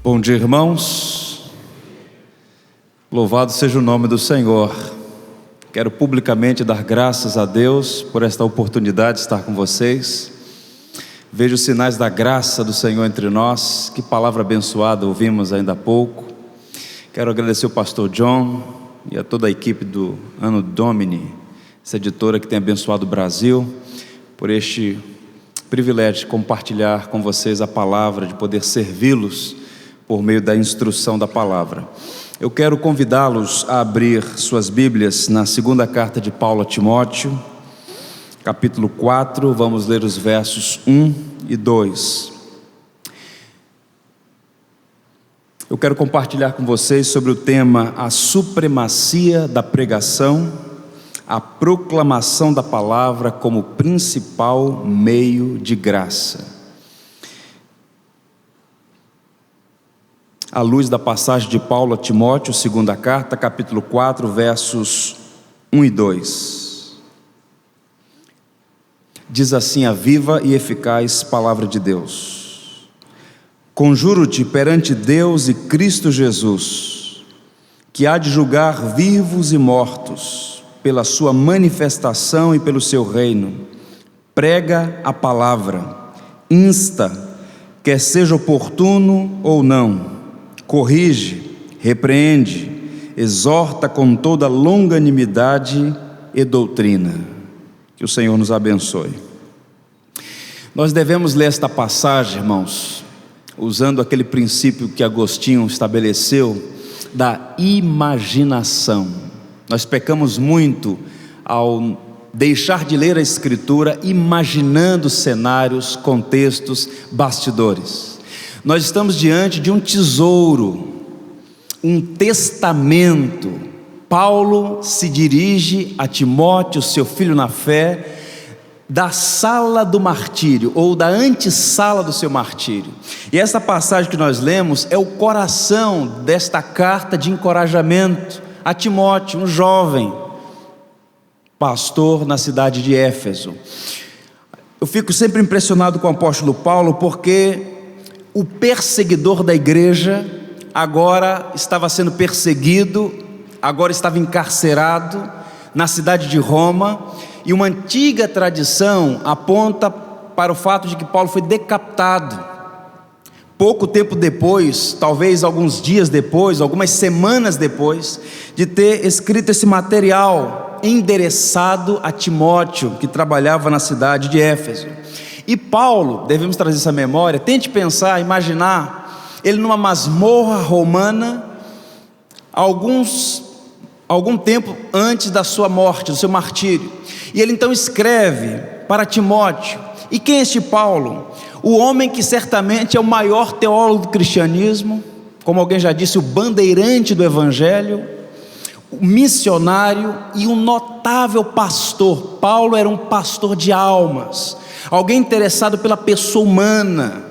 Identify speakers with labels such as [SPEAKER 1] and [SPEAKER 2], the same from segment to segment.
[SPEAKER 1] Bom dia, irmãos. Louvado seja o nome do Senhor. Quero publicamente dar graças a Deus por esta oportunidade de estar com vocês. Vejo sinais da graça do Senhor entre nós. Que palavra abençoada ouvimos ainda há pouco. Quero agradecer ao pastor John e a toda a equipe do Anno Domini, essa editora que tem abençoado o Brasil, por este privilégio de compartilhar com vocês a palavra, de poder servi-los por meio da instrução da palavra. Eu quero convidá-los a abrir suas Bíblias na segunda carta de Paulo a Timóteo, capítulo 4, vamos ler os versos 1 e 2. Eu quero compartilhar com vocês sobre o tema a supremacia da pregação, a proclamação da palavra como principal meio de graça. À luz da passagem de Paulo a Timóteo, segunda carta, capítulo 4, versos 1 e 2. Diz assim a viva e eficaz palavra de Deus: Conjuro-te perante Deus e Cristo Jesus, que há de julgar vivos e mortos, pela sua manifestação e pelo seu reino, prega a palavra, insta, quer seja oportuno ou não, corrige, repreende, exorta com toda longanimidade e doutrina. Que o Senhor nos abençoe. Nós devemos ler esta passagem, irmãos, usando aquele princípio que Agostinho estabeleceu da imaginação. Nós pecamos muito ao deixar de ler a Escritura imaginando cenários, contextos, bastidores. Nós estamos diante de um tesouro, um testamento. Paulo se dirige a Timóteo, seu filho na fé, da sala do martírio, ou da antessala do seu martírio. E essa passagem que nós lemos é o coração desta carta de encorajamento a Timóteo, um jovem pastor na cidade de Éfeso. Eu fico sempre impressionado com o apóstolo Paulo, porque o perseguidor da igreja agora estava sendo perseguido, agora estava encarcerado na cidade de Roma, e uma antiga tradição aponta para o fato de que Paulo foi decapitado. Pouco tempo depois, talvez alguns dias depois, algumas semanas depois de ter escrito esse material endereçado a Timóteo, que trabalhava na cidade de Éfeso. E Paulo, devemos trazer essa memória, tente pensar, imaginar ele numa masmorra romana, algum tempo antes da sua morte, do seu martírio. E ele então escreve para Timóteo. E quem é este Paulo? O homem que certamente é o maior teólogo do cristianismo, como alguém já disse, o bandeirante do evangelho, o missionário e um notável pastor. Paulo era um pastor de almas, alguém interessado pela pessoa humana.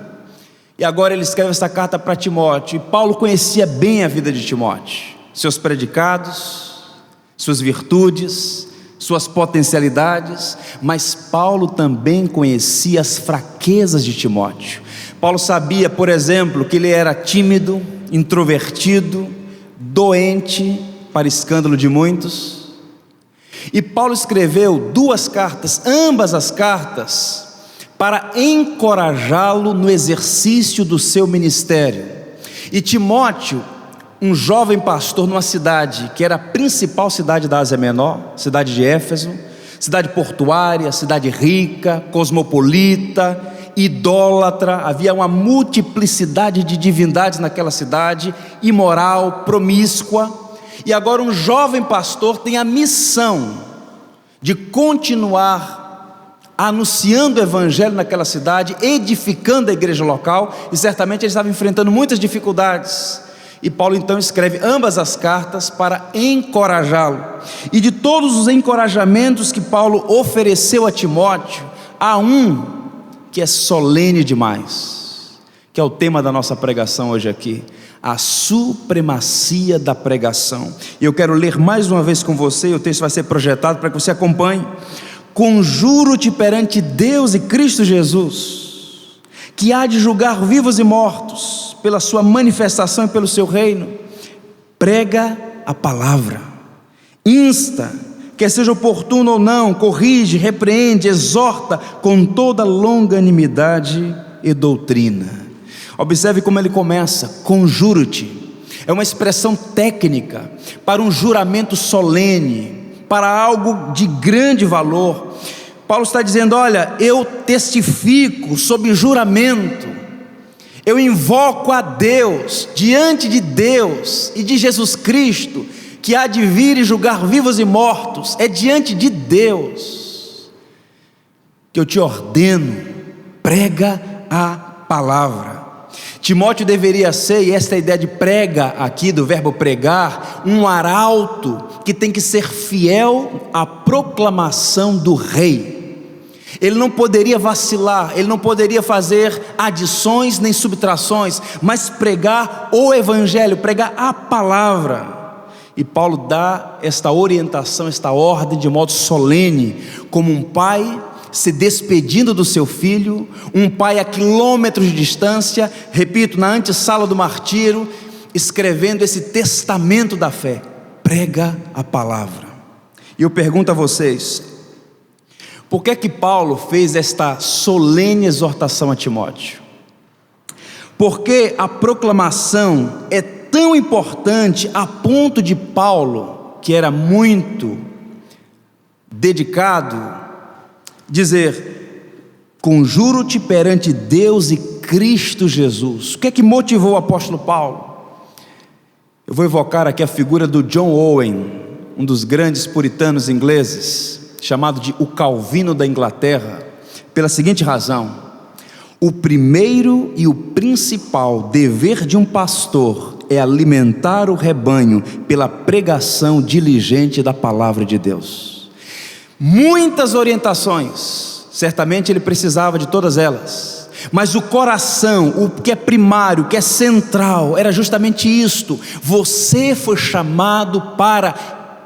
[SPEAKER 1] E agora ele escreve essa carta para Timóteo. E Paulo conhecia bem a vida de Timóteo, seus predicados, suas virtudes, suas potencialidades, mas Paulo também conhecia as fraquezas de Timóteo. Paulo sabia, por exemplo, que ele era tímido, introvertido, doente, para escândalo de muitos. E Paulo escreveu 2 cartas, ambas as cartas, para encorajá-lo no exercício do seu ministério. E Timóteo, um jovem pastor numa cidade que era a principal cidade da Ásia Menor, cidade de Éfeso, cidade portuária, cidade rica, cosmopolita, idólatra, havia uma multiplicidade de divindades naquela cidade, imoral, promíscua. E agora um jovem pastor tem a missão de continuar anunciando o evangelho naquela cidade, edificando a igreja local, e certamente ele estava enfrentando muitas dificuldades. E Paulo então escreve ambas as cartas para encorajá-lo. E de todos os encorajamentos que Paulo ofereceu a Timóteo, há um que é solene demais, que é o tema da nossa pregação hoje aqui: a supremacia da pregação. E eu quero ler mais uma vez com você, e o texto vai ser projetado para que você acompanhe. Conjuro-te perante Deus e Cristo Jesus, que há de julgar vivos e mortos, pela sua manifestação e pelo seu reino. Prega a palavra, insta, quer seja oportuno ou não, corrige, repreende, exorta com toda longanimidade e doutrina. Observe como ele começa: conjuro-te. É uma expressão técnica para um juramento solene, para algo de grande valor. Paulo está dizendo: olha, eu testifico sob juramento, eu invoco a Deus, diante de Deus e de Jesus Cristo, que há de vir e julgar vivos e mortos. É diante de Deus que eu te ordeno: prega a palavra. Timóteo deveria ser, e esta é a ideia de prega aqui, do verbo pregar, um arauto que tem que ser fiel à proclamação do rei. Ele não poderia vacilar, ele não poderia fazer adições nem subtrações, mas pregar o evangelho, pregar a palavra. E Paulo dá esta orientação, esta ordem de modo solene, como um pai se despedindo do seu filho, um pai a quilômetros de distância, repito, na antessala do martírio, escrevendo esse testamento da fé: prega a palavra. E eu pergunto a vocês, por que é que Paulo fez esta solene exortação a Timóteo? Porque a proclamação é tão importante a ponto de Paulo, que era muito dedicado, dizer: conjuro-te perante Deus e Cristo Jesus. O que é que motivou o apóstolo Paulo? Eu vou evocar aqui a figura do John Owen, um dos grandes puritanos ingleses, chamado de o Calvino da Inglaterra, pela seguinte razão: o primeiro e o principal dever de um pastor é alimentar o rebanho pela pregação diligente da palavra de Deus. Muitas orientações, certamente ele precisava de todas elas, mas o coração, o que é primário, o que é central, era justamente isto: você foi chamado para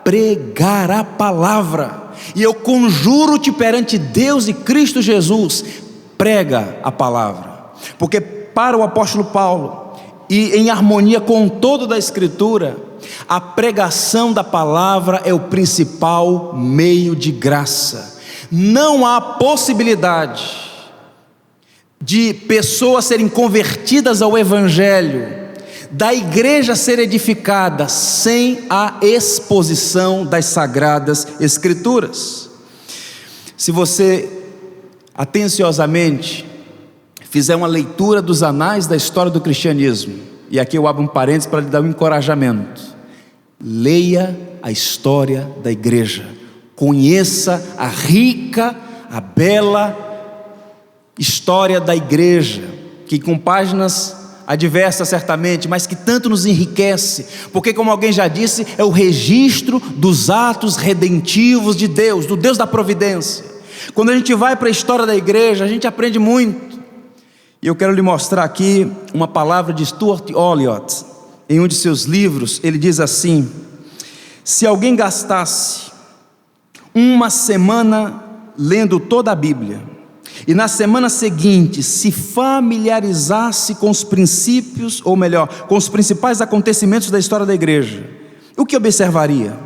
[SPEAKER 1] pregar a palavra, e eu conjuro-te perante Deus e Cristo Jesus, prega a palavra. Porque para o apóstolo Paulo, e em harmonia com todo da Escritura, a pregação da palavra é o principal meio de graça. Não há possibilidade de pessoas serem convertidas ao evangelho, da igreja ser edificada, sem a exposição das sagradas escrituras. Se você atenciosamente fizer uma leitura dos anais da história do cristianismo, e aqui eu abro um parênteses para lhe dar um encorajamento: leia a história da igreja, conheça a rica, a bela história da igreja, que com páginas adversas certamente, mas que tanto nos enriquece, porque, como alguém já disse, é o registro dos atos redentivos de Deus, do Deus da providência. Quando a gente vai para a história da igreja, a gente aprende muito. E eu quero lhe mostrar aqui uma palavra de Stuart Olyott. Em um de seus livros, ele diz assim: se alguém gastasse uma semana lendo toda a Bíblia, e na semana seguinte se familiarizasse com os princípios, ou melhor, com os principais acontecimentos da história da igreja, o que observaria?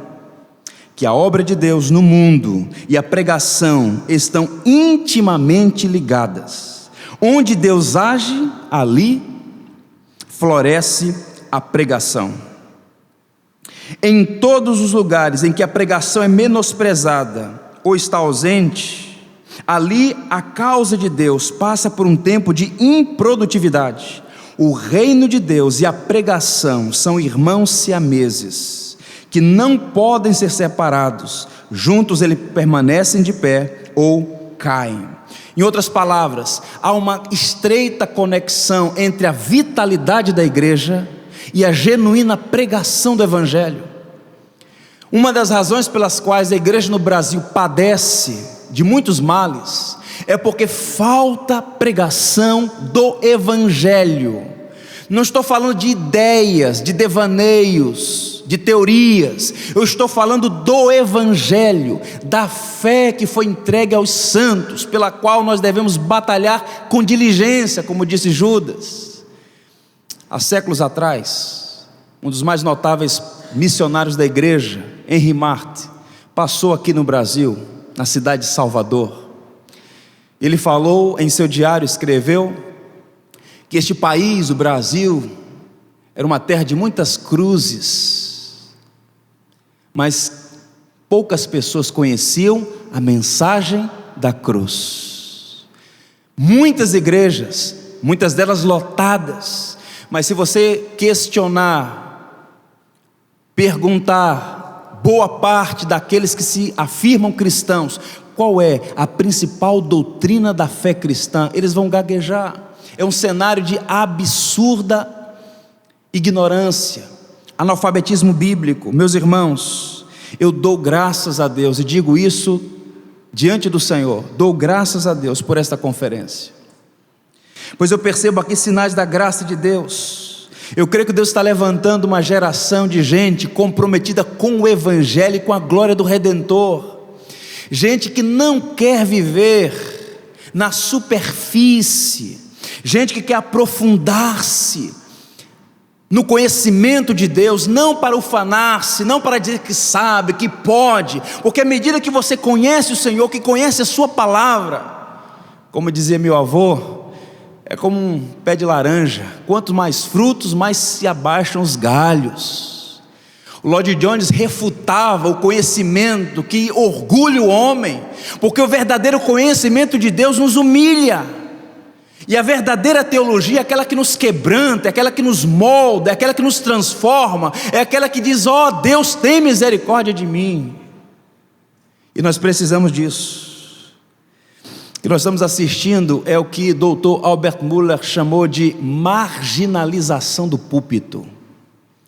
[SPEAKER 1] Que a obra de Deus no mundo e a pregação estão intimamente ligadas. Onde Deus age, ali floresce a pregação. Em todos os lugares em que a pregação é menosprezada ou está ausente, ali a causa de Deus passa por um tempo de improdutividade. O reino de Deus e a pregação são irmãos siameses, que não podem ser separados. Juntos eles permanecem de pé ou caem. Em outras palavras, há uma estreita conexão entre a vitalidade da igreja e a genuína pregação do evangelho. Uma das razões pelas quais a igreja no Brasil padece de muitos males é porque falta pregação do evangelho. Não estou falando de ideias, de devaneios, de teorias. Eu estou falando do evangelho, da fé que foi entregue aos santos, pela qual nós devemos batalhar com diligência, como disse Judas. Há séculos atrás, um dos mais notáveis missionários da igreja, Henri Marty, passou aqui no Brasil, na cidade de Salvador. Ele falou em seu diário, escreveu que este país, o Brasil, era uma terra de muitas cruzes, mas poucas pessoas conheciam a mensagem da cruz. Muitas igrejas, muitas delas lotadas, mas se você questionar, perguntar, boa parte daqueles que se afirmam cristãos, qual é a principal doutrina da fé cristã, eles vão gaguejar. É um cenário de absurda ignorância, analfabetismo bíblico. Meus irmãos, eu dou graças a Deus, e digo isso diante do Senhor, dou graças a Deus por esta conferência, pois eu percebo aqui sinais da graça de Deus. Eu creio que Deus está levantando uma geração de gente comprometida com o Evangelho e com a glória do Redentor, gente que não quer viver na superfície, gente que quer aprofundar-se no conhecimento de Deus, não para ufanar-se, não para dizer que sabe, que pode, porque à medida que você conhece o Senhor, que conhece a sua palavra, como dizia meu avô, é como um pé de laranja, quanto mais frutos, mais se abaixam os galhos. O Lloyd Jones refutava o conhecimento que orgulha o homem, porque o verdadeiro conhecimento de Deus nos humilha, e a verdadeira teologia é aquela que nos quebranta, é aquela que nos molda, é aquela que nos transforma, é aquela que diz: ó, Deus tem misericórdia de mim. E nós precisamos disso. O que nós estamos assistindo é o que o doutor Albert Muller chamou de marginalização do púlpito.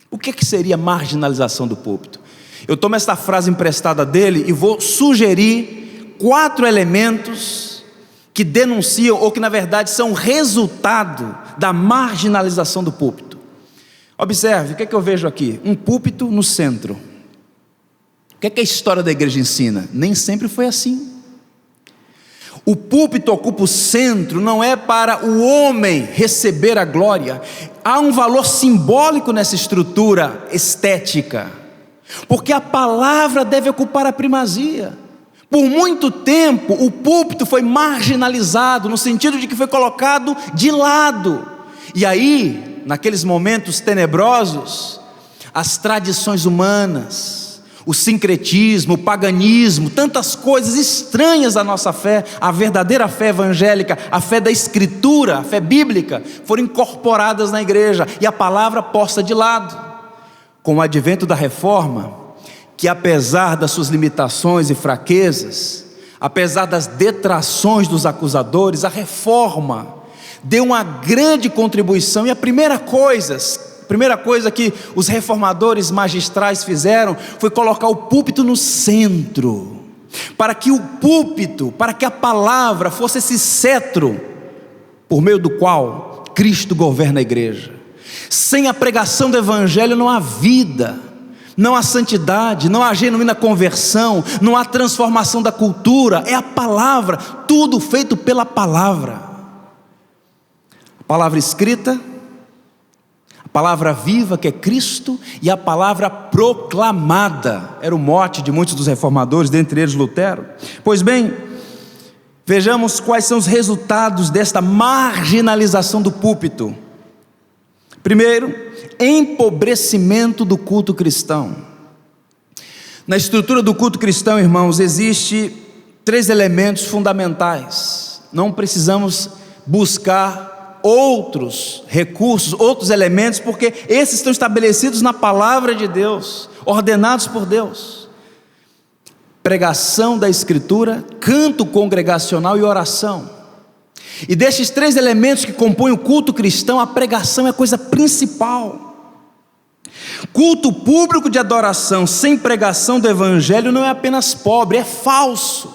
[SPEAKER 1] O que seria marginalização do púlpito? Eu tomo esta frase emprestada dele e vou sugerir 4 elementos que denunciam, ou que na verdade são resultado da marginalização do púlpito. Observe, o que eu vejo aqui? Um púlpito no centro. O que a história da igreja ensina? Nem sempre foi assim. O púlpito ocupa o centro, não é para o homem receber a glória. Há um valor simbólico nessa estrutura estética, porque a palavra deve ocupar a primazia. Por muito tempo o púlpito foi marginalizado, no sentido de que foi colocado de lado. E aí, naqueles momentos tenebrosos, as tradições humanas, o sincretismo, o paganismo, tantas coisas estranhas da nossa fé, a verdadeira fé evangélica, a fé da Escritura, a fé bíblica, foram incorporadas na igreja e a palavra posta de lado. Com o advento da reforma, que apesar das suas limitações e fraquezas, apesar das detrações dos acusadores, a reforma deu uma grande contribuição. E a primeira coisa que os reformadores magistrais fizeram foi colocar o púlpito no centro, para que o púlpito, para que a palavra fosse esse cetro por meio do qual Cristo governa a igreja. Sem a pregação do evangelho não há vida, não há santidade, não há genuína conversão, não há transformação da cultura. É a palavra, tudo feito pela palavra. A palavra escrita, a palavra viva que é Cristo, e a palavra proclamada, era o mote de muitos dos reformadores, dentre eles Lutero. Pois bem, vejamos quais são os resultados desta marginalização do púlpito. Primeiro, empobrecimento do culto cristão. Na estrutura do culto cristão, irmãos, existe 3 elementos fundamentais. Não precisamos buscar outros recursos, outros elementos, porque esses estão estabelecidos na palavra de Deus, ordenados por Deus: pregação da Escritura, canto congregacional e oração. E destes 3 elementos que compõem o culto cristão, a pregação é a coisa principal. Culto público de adoração sem pregação do evangelho não é apenas pobre, é falso.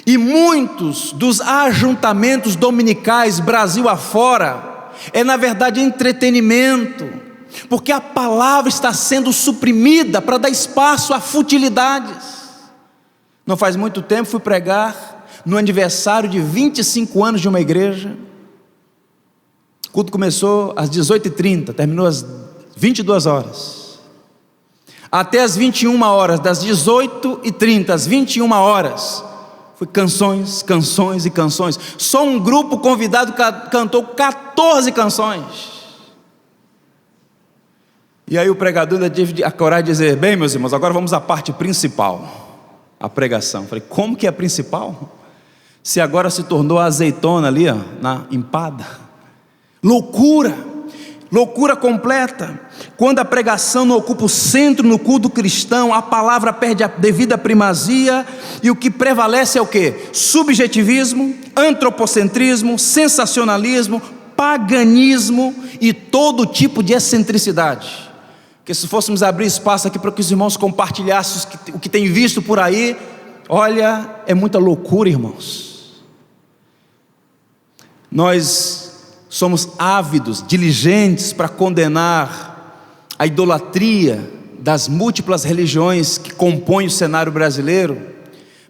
[SPEAKER 1] E muitos dos ajuntamentos dominicais Brasil afora é na verdade entretenimento, porque a palavra está sendo suprimida para dar espaço a futilidades. Não faz muito tempo fui pregar no aniversário de 25 anos de uma igreja. O culto começou às 18h30, terminou às 22 horas. Até às 21 horas, das 18h30 às 21 horas, foi canções, canções e canções. Só um grupo convidado cantou 14 canções. E aí o pregador ainda teve a coragem de dizer: bem, meus irmãos, agora vamos à parte principal, a pregação. Falei: como que é a principal? Se agora se tornou a azeitona ali, ó, na empada. Loucura, loucura completa. Quando a pregação não ocupa o centro no culto cristão, a palavra perde a devida primazia, e o que prevalece é o quê? Subjetivismo, antropocentrismo, sensacionalismo, paganismo e todo tipo de excentricidade. Porque se fôssemos abrir espaço aqui para que os irmãos compartilhassem o que tem visto por aí, olha, é muita loucura, irmãos. Nós somos ávidos, diligentes para condenar a idolatria das múltiplas religiões que compõem o cenário brasileiro,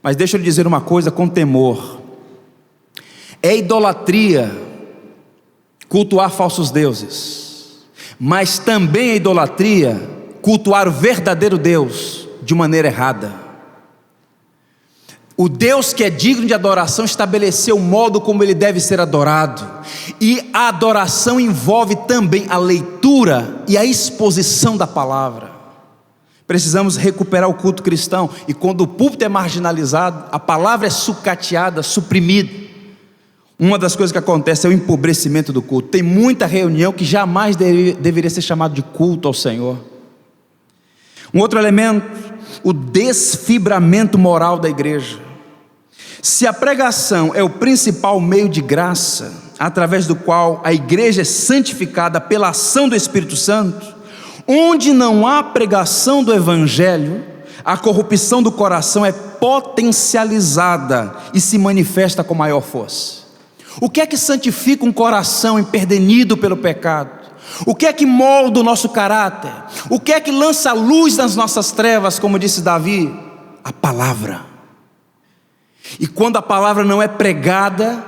[SPEAKER 1] mas deixa eu lhe dizer uma coisa com temor: é idolatria cultuar falsos deuses, mas também é idolatria cultuar o verdadeiro Deus de maneira errada. O Deus que é digno de adoração estabeleceu o modo como ele deve ser adorado, e a adoração envolve também a leitura e a exposição da palavra. Precisamos recuperar o culto cristão, e quando o púlpito é marginalizado, a palavra é sucateada, suprimida. Uma das coisas que acontece é o empobrecimento do culto. Tem muita reunião que jamais deveria ser chamado de culto ao Senhor. Um outro elemento, o desfibramento moral da igreja. Se a pregação é o principal meio de graça, através do qual a igreja é santificada pela ação do Espírito Santo, onde não há pregação do Evangelho, a corrupção do coração é potencializada e se manifesta com maior força. O que é que santifica um coração empedernido pelo pecado? O que é que molda o nosso caráter? O que é que lança luz nas nossas trevas, como disse Davi? A palavra. E quando a palavra não é pregada,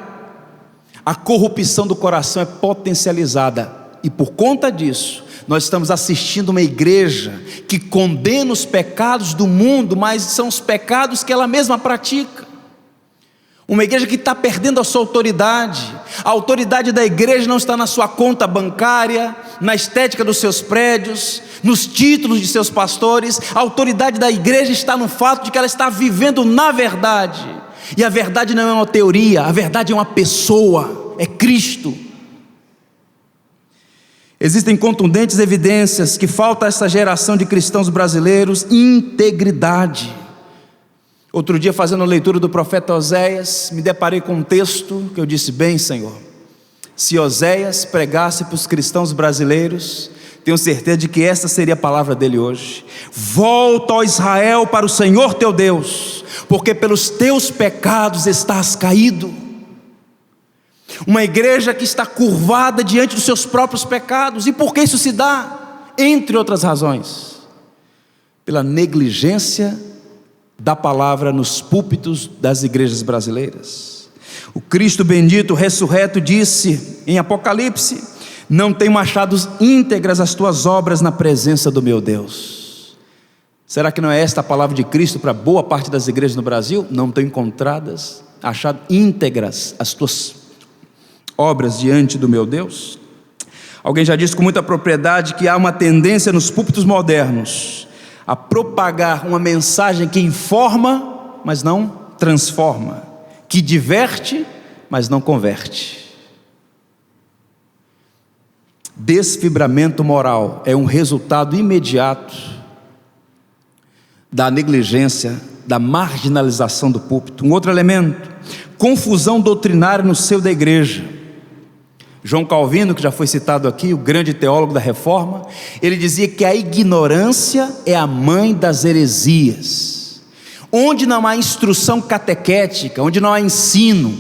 [SPEAKER 1] a corrupção do coração é potencializada. E por conta disso, nós estamos assistindo uma igreja que condena os pecados do mundo, mas são os pecados que ela mesma pratica. Uma igreja que está perdendo a sua autoridade. A autoridade da igreja não está na sua conta bancária, na estética dos seus prédios, nos títulos de seus pastores. A autoridade da igreja está no fato de que ela está vivendo na verdade. E a verdade não é uma teoria, a verdade é uma pessoa, é Cristo. Existem contundentes evidências que falta a essa geração de cristãos brasileiros integridade. Outro dia, fazendo a leitura do profeta Oséias, me deparei com um texto que eu disse: bem, Senhor, se Oséias pregasse para os cristãos brasileiros, tenho certeza de que essa seria a palavra dele hoje. Volta, ó Israel, para o Senhor teu Deus, porque pelos teus pecados estás caído. Uma igreja que está curvada diante dos seus próprios pecados. E por que isso se dá? Entre outras razões, pela negligência da palavra nos púlpitos das igrejas brasileiras. O Cristo bendito ressurreto disse em Apocalipse: não tenho achado íntegras as tuas obras na presença do meu Deus. Será que não é esta a palavra de Cristo para boa parte das igrejas no Brasil? Não tenho achado íntegras as tuas obras diante do meu Deus? Alguém já disse com muita propriedade que há uma tendência nos púlpitos modernos a propagar uma mensagem que informa, mas não transforma, que diverte, mas não converte. Desfibramento moral é um resultado imediato da negligência, da marginalização do púlpito. Um outro elemento, confusão doutrinária no seio da igreja. João Calvino, que já foi citado aqui, o grande teólogo da Reforma, ele dizia que a ignorância é a mãe das heresias. Onde não há instrução catequética, onde não há ensino,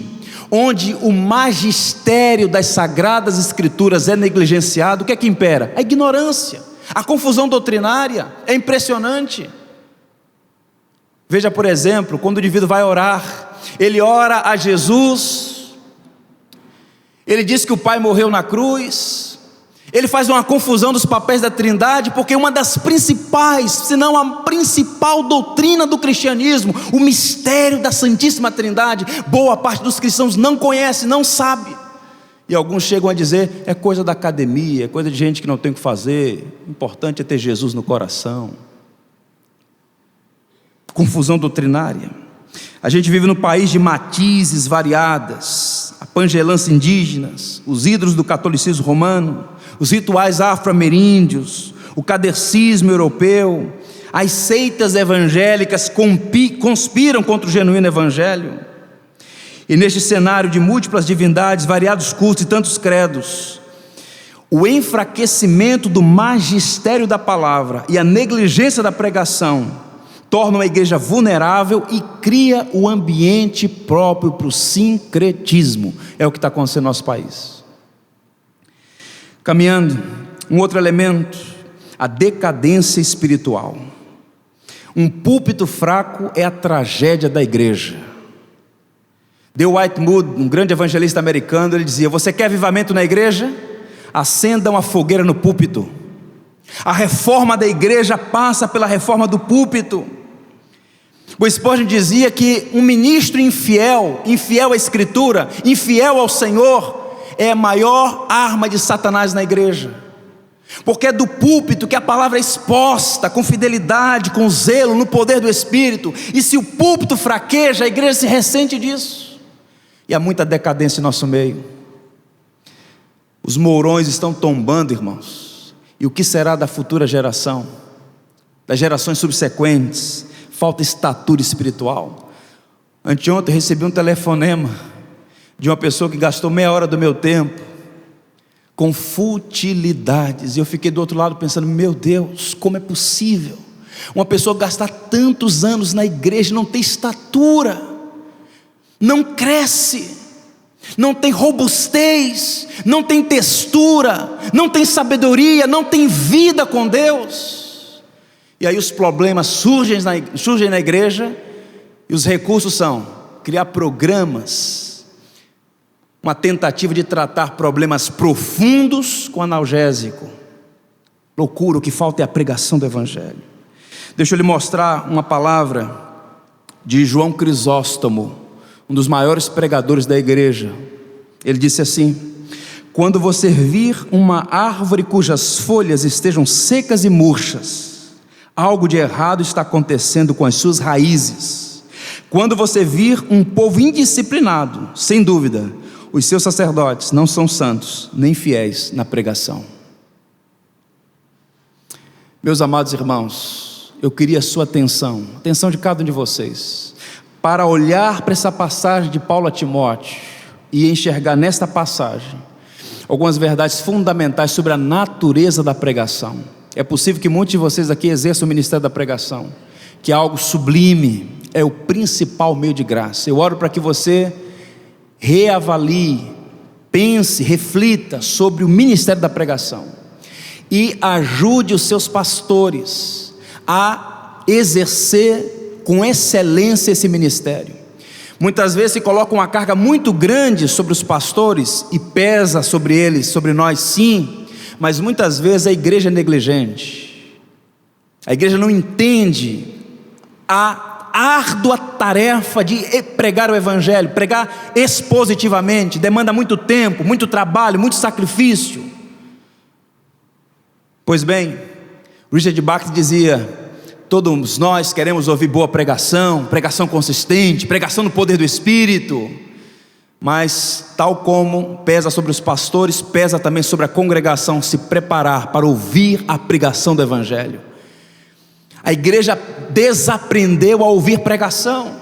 [SPEAKER 1] onde o magistério das sagradas escrituras é negligenciado, o que é que impera? A ignorância, a confusão doutrinária. É impressionante. Veja, por exemplo, quando o indivíduo vai orar, ele ora a Jesus, Ele diz que o Pai morreu na cruz. Ele faz uma confusão dos papéis da Trindade, porque uma das principais, se não a principal doutrina do cristianismo, o mistério da Santíssima Trindade, boa parte dos cristãos não conhece, não sabe. E alguns chegam a dizer, é coisa da academia, é coisa de gente que não tem o que fazer, o importante é ter Jesus no coração. Confusão doutrinária. A gente vive num país de matizes variadas, a pangelância indígenas, os ídolos do catolicismo romano, os rituais afro-ameríndios, o catecismo europeu, as seitas evangélicas conspiram contra o genuíno evangelho. E neste cenário de múltiplas divindades, variados cultos e tantos credos, o enfraquecimento do magistério da palavra e a negligência da pregação tornam a igreja vulnerável e cria o ambiente próprio para o sincretismo. É o que está acontecendo no nosso país. Caminhando, um outro elemento, a decadência espiritual. Um púlpito fraco é a tragédia da igreja. Dale Whitemood, um grande evangelista americano, ele dizia: você quer avivamento na igreja? Acenda uma fogueira no púlpito. A reforma da igreja passa pela reforma do púlpito. O Spurgeon dizia que um ministro infiel à Escritura, infiel ao Senhor, é a maior arma de Satanás na igreja, porque é do púlpito que a palavra é exposta com fidelidade, com zelo, no poder do Espírito. E se o púlpito fraqueja, a igreja se ressente disso, e há muita decadência em nosso meio. Os mourões estão tombando, irmãos, e o que será da futura geração, das gerações subsequentes? Falta estatura espiritual. Anteontem eu recebi um telefonema de uma pessoa que gastou meia hora do meu tempo com futilidades, e eu fiquei do outro lado pensando: meu Deus, como é possível uma pessoa gastar tantos anos na igreja e não ter estatura, não cresce, não tem robustez, não tem textura, não tem sabedoria, não tem vida com Deus. E aí os problemas surgem na igreja, e os recursos são criar programas, uma tentativa de tratar problemas profundos com analgésico. Loucura, o que falta é a pregação do evangelho. Deixa eu lhe mostrar uma palavra de João Crisóstomo, um dos maiores pregadores da igreja. Ele disse assim: quando você vir uma árvore cujas folhas estejam secas e murchas, algo de errado está acontecendo com as suas raízes. Quando você vir um povo indisciplinado, sem dúvida, os seus sacerdotes não são santos, nem fiéis na pregação. Meus amados irmãos, eu queria a sua atenção de cada um de vocês, para olhar para essa passagem de Paulo a Timóteo, e enxergar nesta passagem algumas verdades fundamentais sobre a natureza da pregação. É possível que muitos de vocês aqui exerçam o ministério da pregação, que é algo sublime, é o principal meio de graça. Eu oro para que você reavalie, pense, reflita sobre o ministério da pregação, e ajude os seus pastores a exercer com excelência esse ministério. Muitas vezes se coloca uma carga muito grande sobre os pastores, e pesa sobre eles, sobre nós sim, mas muitas vezes a igreja é negligente, a igreja não entende a árdua tarefa de pregar o evangelho. Pregar expositivamente demanda muito tempo, muito trabalho, muito sacrifício. Pois bem, Richard Bach dizia: todos nós queremos ouvir boa pregação, pregação consistente, pregação no poder do Espírito, mas tal como pesa sobre os pastores, pesa também sobre a congregação se preparar para ouvir a pregação do evangelho. A igreja desaprendeu a ouvir pregação.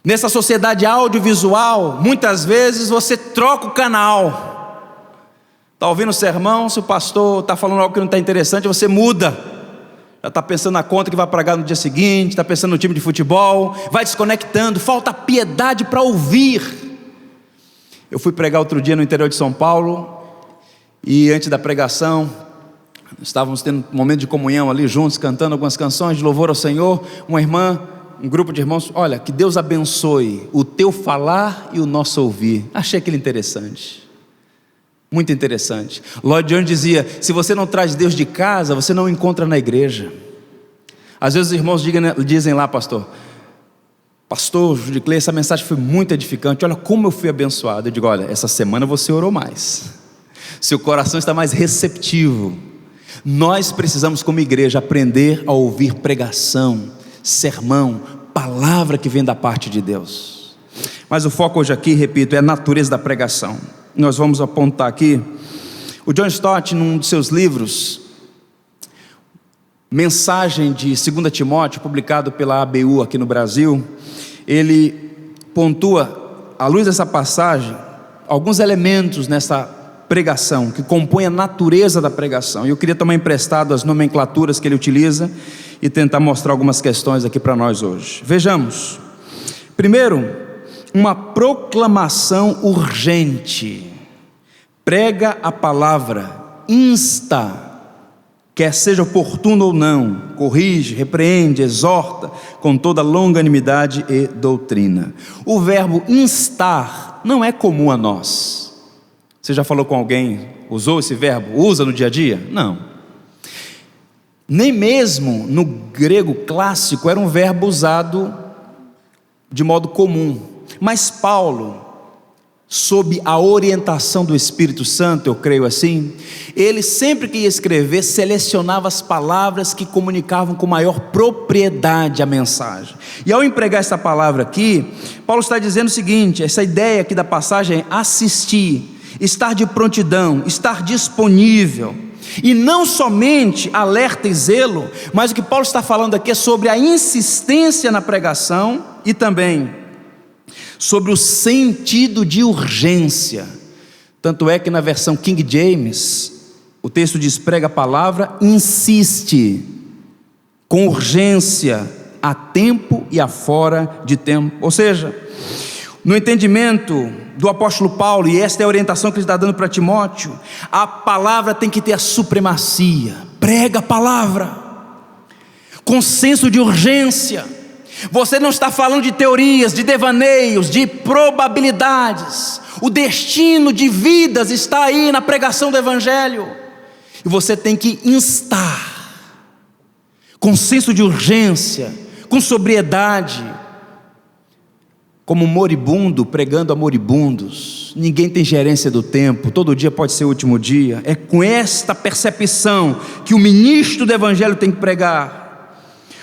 [SPEAKER 1] Nessa sociedade audiovisual, muitas vezes você troca o canal. Está ouvindo o sermão, se o pastor está falando algo que não está interessante, você muda. Já está pensando na conta que vai pagar no dia seguinte, está pensando no time de futebol, vai desconectando, falta piedade para ouvir. Eu fui pregar outro dia no interior de São Paulo, e antes da pregação, estávamos tendo um momento de comunhão ali juntos, cantando algumas canções de louvor ao Senhor. Uma irmã um grupo de irmãos, olha, que Deus abençoe o teu falar e o nosso ouvir. Achei aquilo interessante, muito interessante. Lloyd Jones dizia, se você não traz Deus de casa, você não o encontra na igreja. Às vezes os irmãos dizem lá, pastor Júlio Clay, essa mensagem foi muito edificante, olha como eu fui abençoado. Eu digo, olha, essa semana você orou mais, seu coração está mais receptivo. Nós precisamos como igreja aprender a ouvir pregação, sermão, palavra que vem da parte de Deus. Mas o foco hoje aqui, repito, é a natureza da pregação. Nós vamos apontar aqui, o John Stott, num de seus livros, Mensagem de 2 Timóteo, publicado pela ABU aqui no Brasil, ele pontua, à luz dessa passagem, alguns elementos nessa pregação, que compõem a natureza da pregação. E eu queria tomar emprestado as nomenclaturas que ele utiliza e tentar mostrar algumas questões aqui para nós hoje. Vejamos. Primeiro, uma proclamação urgente. Prega a palavra, insta, quer seja oportuno ou não, corrige, repreende, exorta, com toda longanimidade e doutrina. O verbo instar não é comum a nós. Você já falou com alguém, usou esse verbo, usa no dia a dia? Não. Nem mesmo no grego clássico era um verbo usado de modo comum. Mas Paulo, sob a orientação do Espírito Santo, eu creio assim, ele sempre que ia escrever, selecionava as palavras que comunicavam com maior propriedade a mensagem. E ao empregar essa palavra aqui, Paulo está dizendo o seguinte, essa ideia aqui da passagem é assistir, estar de prontidão, estar disponível, e não somente alerta e zelo, mas o que Paulo está falando aqui é sobre a insistência na pregação e também sobre o sentido de urgência. Tanto é que na versão King James, o texto diz, prega a palavra, insiste, com urgência, a tempo e a fora de tempo. Ou seja, no entendimento do apóstolo Paulo, e esta é a orientação que ele está dando para Timóteo, a palavra tem que ter a supremacia. Prega a palavra, com senso de urgência. Você não está falando de teorias, de devaneios, de probabilidades. O destino de vidas está aí na pregação do Evangelho. E você tem que instar, com senso de urgência, com sobriedade, como moribundo pregando a moribundos. Ninguém tem gerência do tempo, todo dia pode ser o último dia. É com esta percepção que o ministro do Evangelho tem que pregar.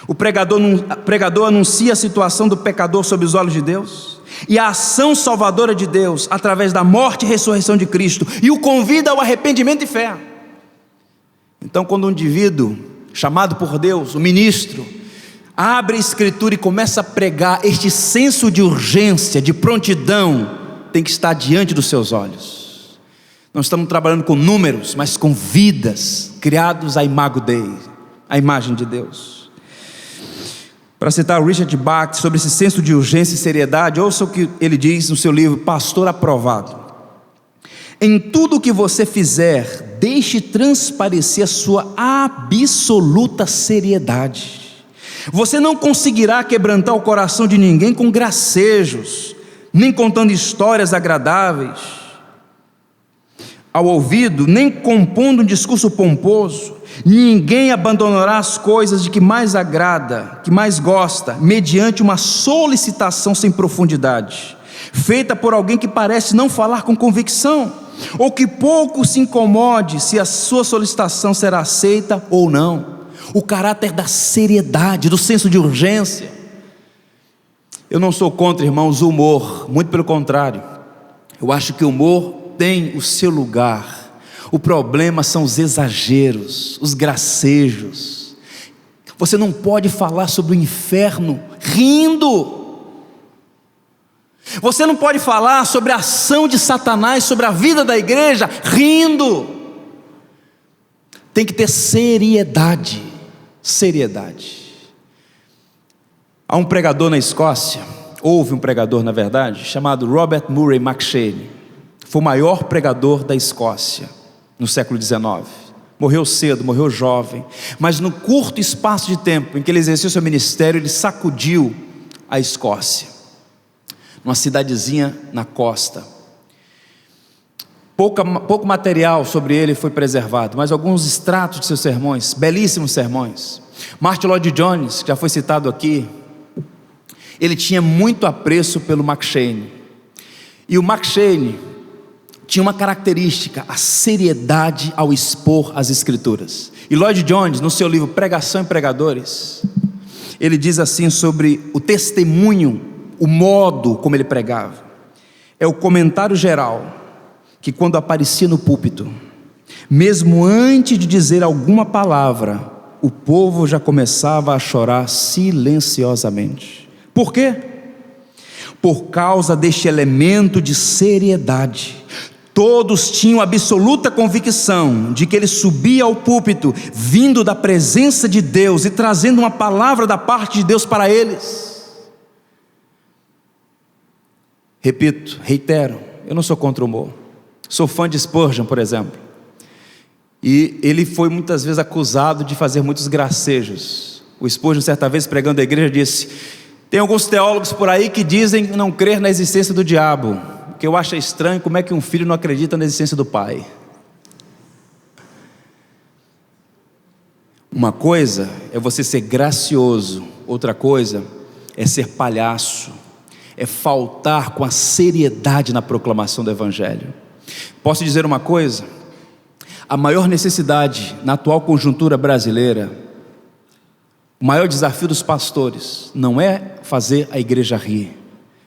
[SPEAKER 1] O pregador anuncia a situação do pecador sob os olhos de Deus e a ação salvadora de Deus através da morte e ressurreição de Cristo, e o convida ao arrependimento e fé. Então, quando um indivíduo chamado por Deus, o ministro, abre a Escritura e começa a pregar, este senso de urgência, de prontidão, tem que estar diante dos seus olhos. Não estamos trabalhando com números, mas com vidas criados à imago Dei, à imagem de Deus. Para citar o Richard Bach sobre esse senso de urgência e seriedade, ouça o que ele diz no seu livro Pastor Aprovado. Em tudo o que você fizer, deixe transparecer a sua absoluta seriedade. Você não conseguirá quebrantar o coração de ninguém com gracejos, nem contando histórias agradáveis ao ouvido, nem compondo um discurso pomposo. Ninguém abandonará as coisas de que mais agrada, que mais gosta, mediante uma solicitação sem profundidade, feita por alguém que parece não falar com convicção, ou que pouco se incomode se a sua solicitação será aceita ou não. O caráter da seriedade, do senso de urgência. Eu não sou contra, irmãos, o humor, muito pelo contrário. Eu acho que o humor tem o seu lugar. O problema são os exageros, os gracejos. Você não pode falar sobre o inferno rindo. Você não pode falar sobre a ação de Satanás, sobre a vida da igreja rindo. Tem que ter seriedade. Seriedade. Há um pregador na Escócia, houve um pregador na verdade, chamado Robert Murray McCheyne. Foi o maior pregador da Escócia no século XIX. Morreu cedo, morreu jovem, mas no curto espaço de tempo em que ele exerceu seu ministério, ele sacudiu à Escócia, numa cidadezinha na costa. Pouco material sobre ele foi preservado, mas alguns extratos de seus sermões, belíssimos sermões. Martyn Lloyd-Jones, que já foi citado aqui, ele tinha muito apreço pelo McCheyne. E o McCheyne tinha uma característica, a seriedade ao expor as Escrituras. E Lloyd-Jones, no seu livro Pregação e Pregadores, ele diz assim sobre o testemunho, o modo como ele pregava. É o comentário geral, que quando aparecia no púlpito, mesmo antes de dizer alguma palavra, o povo já começava a chorar silenciosamente. Por quê? Por causa deste elemento de seriedade. Todos tinham absoluta convicção de que ele subia ao púlpito, vindo da presença de Deus e trazendo uma palavra da parte de Deus para eles. Repito, reitero, eu não sou contra o humor. Sou fã de Spurgeon, por exemplo. E ele foi muitas vezes acusado de fazer muitos gracejos. O Spurgeon, certa vez pregando a igreja, disse: tem alguns teólogos por aí que dizem não crer na existência do diabo, que eu acho estranho como é que um filho não acredita na existência do pai. Uma coisa é você ser gracioso, outra coisa é ser palhaço, é faltar com a seriedade na proclamação do Evangelho. Posso dizer uma coisa? A maior necessidade na atual conjuntura brasileira, o maior desafio dos pastores, não é fazer a igreja rir,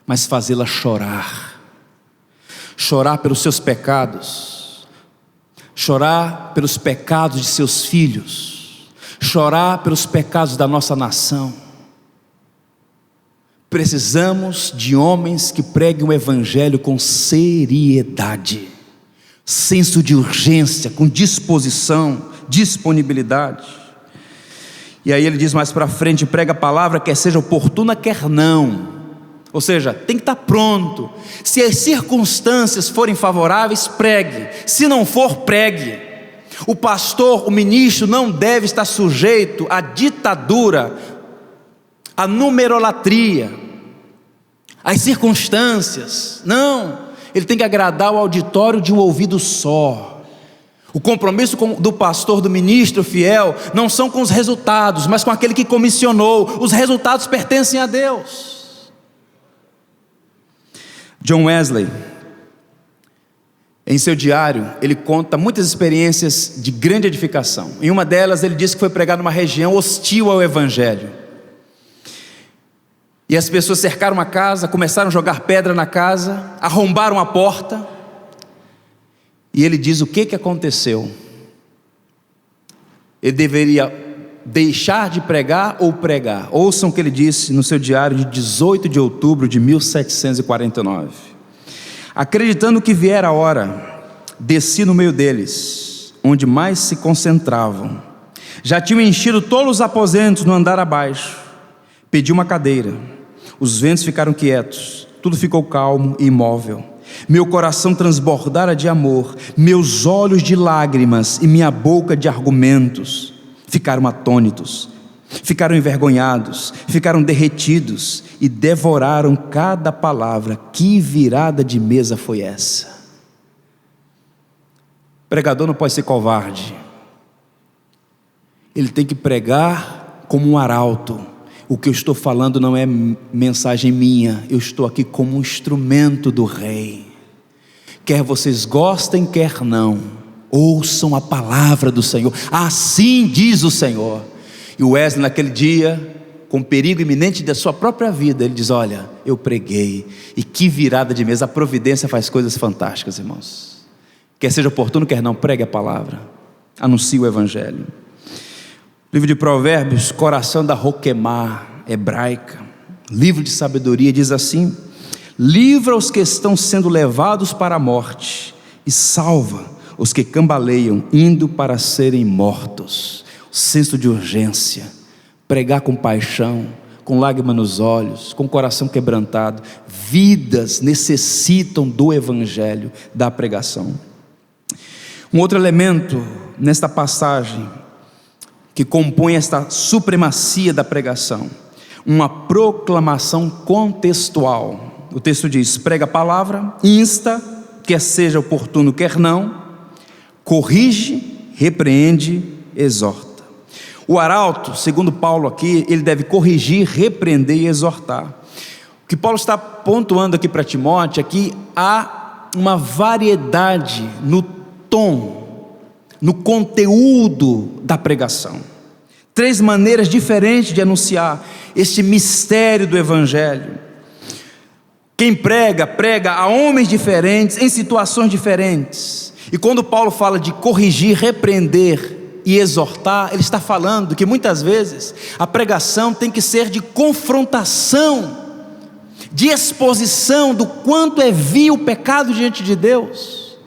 [SPEAKER 1] mas fazê-la chorar. Chorar pelos seus pecados, chorar pelos pecados de seus filhos, chorar pelos pecados da nossa nação. Precisamos de homens que preguem o Evangelho com seriedade, senso de urgência, com disposição, disponibilidade. E aí ele diz mais para frente: prega a palavra, quer seja oportuna, quer não. Ou seja, tem que estar pronto. Se as circunstâncias forem favoráveis, pregue. Se não for, pregue. O pastor, o ministro não deve estar sujeito à ditadura, à numerolatria, às circunstâncias. Não, ele tem que agradar o auditório de um ouvido só. O compromisso do pastor, do ministro fiel, não são com os resultados, mas com aquele que comissionou. Os resultados pertencem a Deus. John Wesley, em seu diário, ele conta muitas experiências de grande edificação. Em uma delas, ele disse que foi pregar numa região hostil ao Evangelho. E as pessoas cercaram a casa, começaram a jogar pedra na casa, arrombaram a porta. E ele diz o que aconteceu. Ele deveria deixar de pregar ou pregar. Ouçam o que ele disse no seu diário de 18 de outubro de 1749. Acreditando que viera a hora, desci no meio deles, onde mais se concentravam. Já tinham enchido todos os aposentos no andar abaixo. Pedi uma cadeira. Os ventos ficaram quietos, tudo ficou calmo e imóvel. Meu coração transbordara de amor, meus olhos de lágrimas e minha boca de argumentos. Ficaram atônitos, ficaram envergonhados, ficaram derretidos e devoraram cada palavra. Que virada de mesa foi essa? Pregador não pode ser covarde. Ele tem que pregar como um arauto. O que eu estou falando não é mensagem minha, eu estou aqui como um instrumento do rei. Quer vocês gostem, quer não, ouçam a palavra do Senhor, assim diz o Senhor. E o Wesley naquele dia, com perigo iminente da sua própria vida, ele diz: olha, eu preguei, e que virada de mesa. A providência faz coisas fantásticas, irmãos. Quer seja oportuno, quer não, pregue a palavra, anuncie o Evangelho. Livro de Provérbios, coração da Roquemar hebraica, livro de sabedoria, diz assim: livra os que estão sendo levados para a morte e salva os que cambaleiam, indo para serem mortos. O senso de urgência, pregar com paixão, com lágrima nos olhos, com o coração quebrantado. Vidas necessitam do Evangelho, da pregação. Um outro elemento nesta passagem que compõe esta supremacia da pregação: uma proclamação contextual. O texto diz: prega a palavra, insta, quer seja oportuno, quer não, corrige, repreende, exorta. O arauto, segundo Paulo aqui, ele deve corrigir, repreender e exortar. O que Paulo está pontuando aqui para Timóteo é que há uma variedade no tom, no conteúdo da pregação. 3 maneiras diferentes de anunciar este mistério do Evangelho. Quem prega, prega a homens diferentes, em situações diferentes. E quando Paulo fala de corrigir, repreender e exortar, ele está falando que muitas vezes a pregação tem que ser de confrontação, de exposição do quanto é vil o pecado diante de Deus.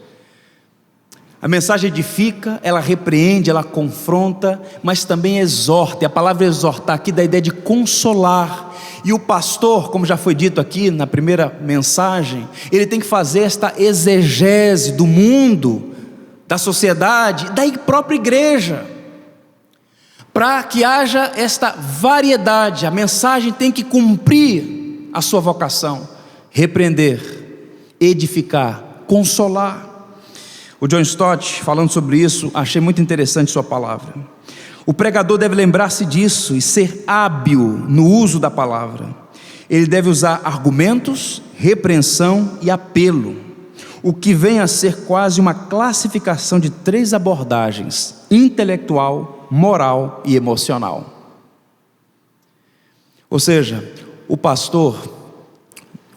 [SPEAKER 1] A mensagem edifica, ela repreende, ela confronta, mas também exorta. E a palavra exortar aqui dá a ideia de consolar. E o pastor, como já foi dito aqui na primeira mensagem, ele tem que fazer esta exegese do mundo, da sociedade, da própria igreja, para que haja esta variedade. A mensagem tem que cumprir a sua vocação: repreender, edificar, consolar. O John Stott, falando sobre isso, achei muito interessante sua palavra. O pregador deve lembrar-se disso e ser hábil no uso da palavra. Ele deve usar argumentos, repreensão e apelo, o que vem a ser quase uma classificação de 3 abordagens: intelectual, moral e emocional. Ou seja, o pastor,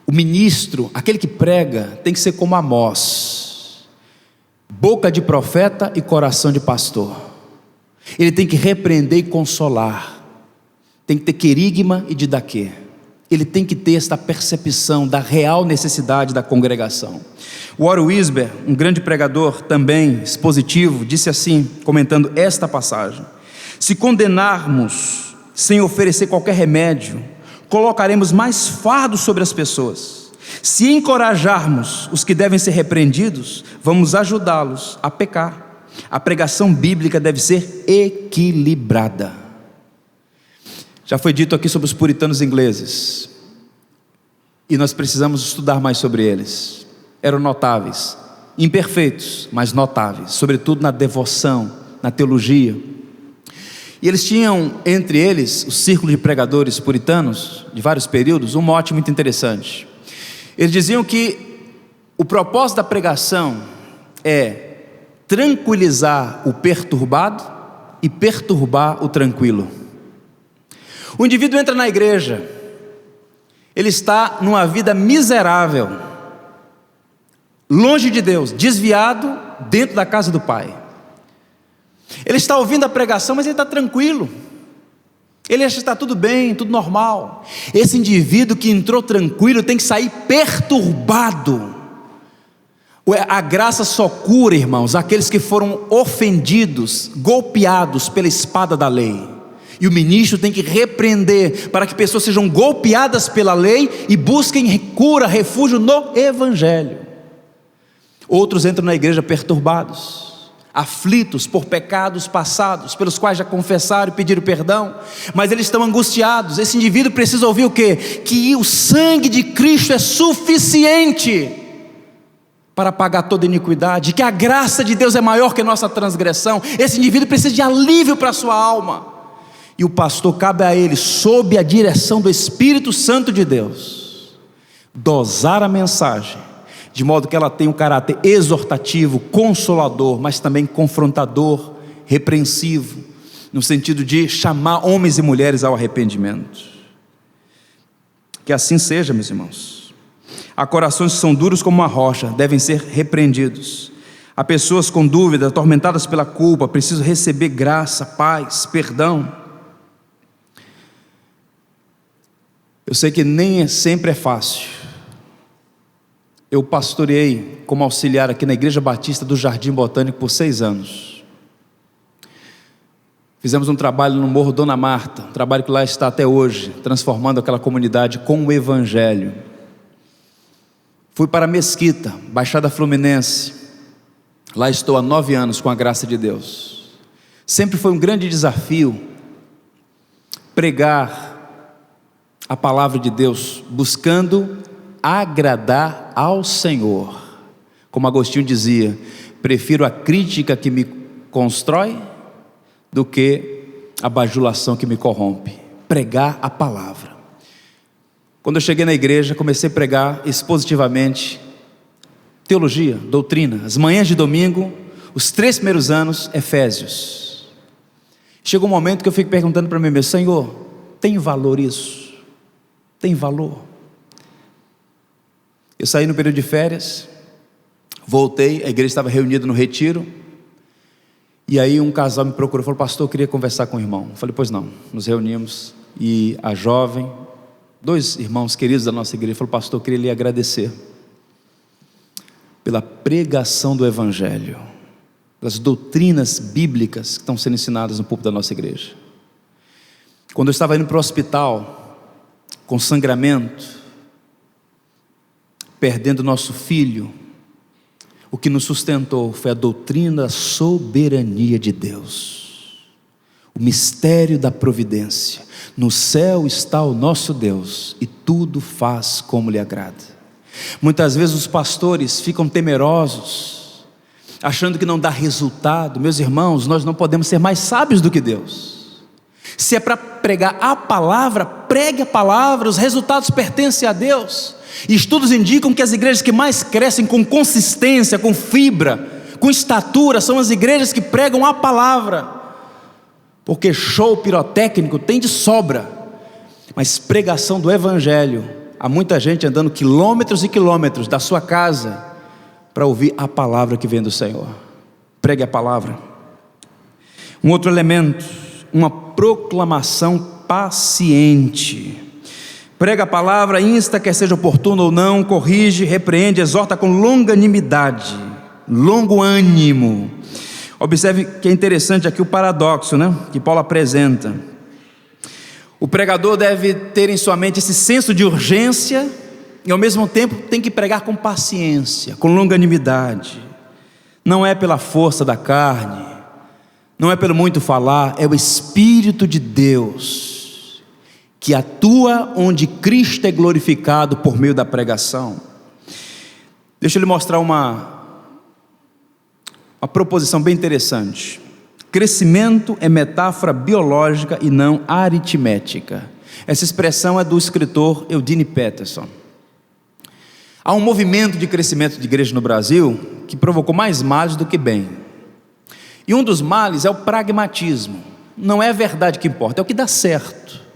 [SPEAKER 1] o ministro, aquele que prega, tem que ser como Amós: boca de profeta e coração de pastor. Ele tem que repreender e consolar, tem que ter querigma e didaquê. Ele tem que ter esta percepção da real necessidade da congregação. Warren Wiersbe, um grande pregador também expositivo, disse assim, comentando esta passagem: se condenarmos sem oferecer qualquer remédio, colocaremos mais fardo sobre as pessoas. Se encorajarmos os que devem ser repreendidos, vamos ajudá-los a pecar. A pregação bíblica deve ser equilibrada. Já foi dito aqui sobre os puritanos ingleses, e nós precisamos estudar mais sobre eles. Eram notáveis, imperfeitos, mas notáveis, sobretudo na devoção, na teologia. E eles tinham entre eles, o círculo de pregadores puritanos, de vários períodos, um mote muito interessante. Eles diziam que o propósito da pregação é tranquilizar o perturbado e perturbar o tranquilo. O indivíduo entra na igreja, ele está numa vida miserável, longe de Deus, desviado dentro da casa do Pai. Ele está ouvindo a pregação, mas ele está tranquilo, ele acha que está tudo bem, tudo normal. Esse indivíduo que entrou tranquilo tem que sair perturbado. A graça só cura, irmãos, aqueles que foram ofendidos, golpeados pela espada da lei. E o ministro tem que repreender para que pessoas sejam golpeadas pela lei e busquem cura, refúgio no Evangelho. Outros entram na igreja perturbados, aflitos por pecados passados, pelos quais já confessaram e pediram perdão, mas eles estão angustiados. Esse indivíduo precisa ouvir o quê? Que o sangue de Cristo é suficiente para pagar toda iniquidade, que a graça de Deus é maior que a nossa transgressão. Esse indivíduo precisa de alívio para a sua alma, e o pastor, cabe a ele, sob a direção do Espírito Santo de Deus, dosar a mensagem, de modo que ela tenha um caráter exortativo, consolador, mas também confrontador, repreensivo, no sentido de chamar homens e mulheres ao arrependimento. Que assim seja, meus irmãos. Há corações que são duros como uma rocha, devem ser repreendidos. Há pessoas com dúvida, atormentadas pela culpa, precisam receber graça, paz, perdão. Eu sei que nem sempre é fácil. Eu pastoreei como auxiliar aqui na Igreja Batista do Jardim Botânico por 6 anos. Fizemos um trabalho no Morro Dona Marta, um trabalho que lá está até hoje, transformando aquela comunidade com o Evangelho. Fui para a Mesquita, Baixada Fluminense. Lá estou há 9 anos com a graça de Deus. Sempre foi um grande desafio pregar a palavra de Deus, buscando agradar ao Senhor. Como Agostinho dizia: prefiro a crítica que me constrói do que a bajulação que me corrompe. Pregar a palavra. Quando eu cheguei na igreja, comecei a pregar expositivamente teologia, doutrina. As manhãs de domingo, os 3 primeiros anos, Efésios. Chegou um momento que eu fico perguntando para mim mesmo: Senhor, tem valor isso? Tem valor? Eu saí no período de férias, voltei, a igreja estava reunida no retiro, e aí um casal me procurou e falou: pastor, eu queria conversar com o irmão. Eu falei: pois não. Nos reunimos, e a jovem, 2 irmãos queridos da nossa igreja, falou: pastor, eu queria lhe agradecer pela pregação do evangelho, das doutrinas bíblicas que estão sendo ensinadas no púlpito da nossa igreja. Quando eu estava indo para o hospital, com sangramento, perdendo nosso filho, o que nos sustentou foi a doutrina da soberania de Deus, o mistério da providência. No céu está o nosso Deus, e tudo faz como lhe agrada. Muitas vezes os pastores ficam temerosos, achando que não dá resultado. Meus irmãos, nós não podemos ser mais sábios do que Deus. Se é para pregar a palavra, pregue a palavra, os resultados pertencem a Deus. E estudos indicam que as igrejas que mais crescem com consistência, com fibra, com estatura, são as igrejas que pregam a palavra. Porque show pirotécnico tem de sobra, mas pregação do evangelho, há muita gente andando quilômetros e quilômetros da sua casa para ouvir a palavra que vem do Senhor. Pregue a palavra. Um outro elemento, uma proclamação paciente. Prega a palavra, insta, quer seja oportuno ou não, corrige, repreende, exorta com longanimidade, longo ânimo. Observe que é interessante aqui o paradoxo, que Paulo apresenta. O pregador deve ter em sua mente esse senso de urgência, e ao mesmo tempo tem que pregar com paciência, com longanimidade. Não é pela força da carne, não é pelo muito falar, é o Espírito de Deus que atua onde Cristo é glorificado por meio da pregação. Deixa eu lhe mostrar uma proposição bem interessante. Crescimento é metáfora biológica e não aritmética. Essa expressão é do escritor Eugene Peterson. Há um movimento de crescimento de igreja no Brasil que provocou mais males do que bem. E um dos males é o pragmatismo. Não é a verdade que importa, é o que dá certo.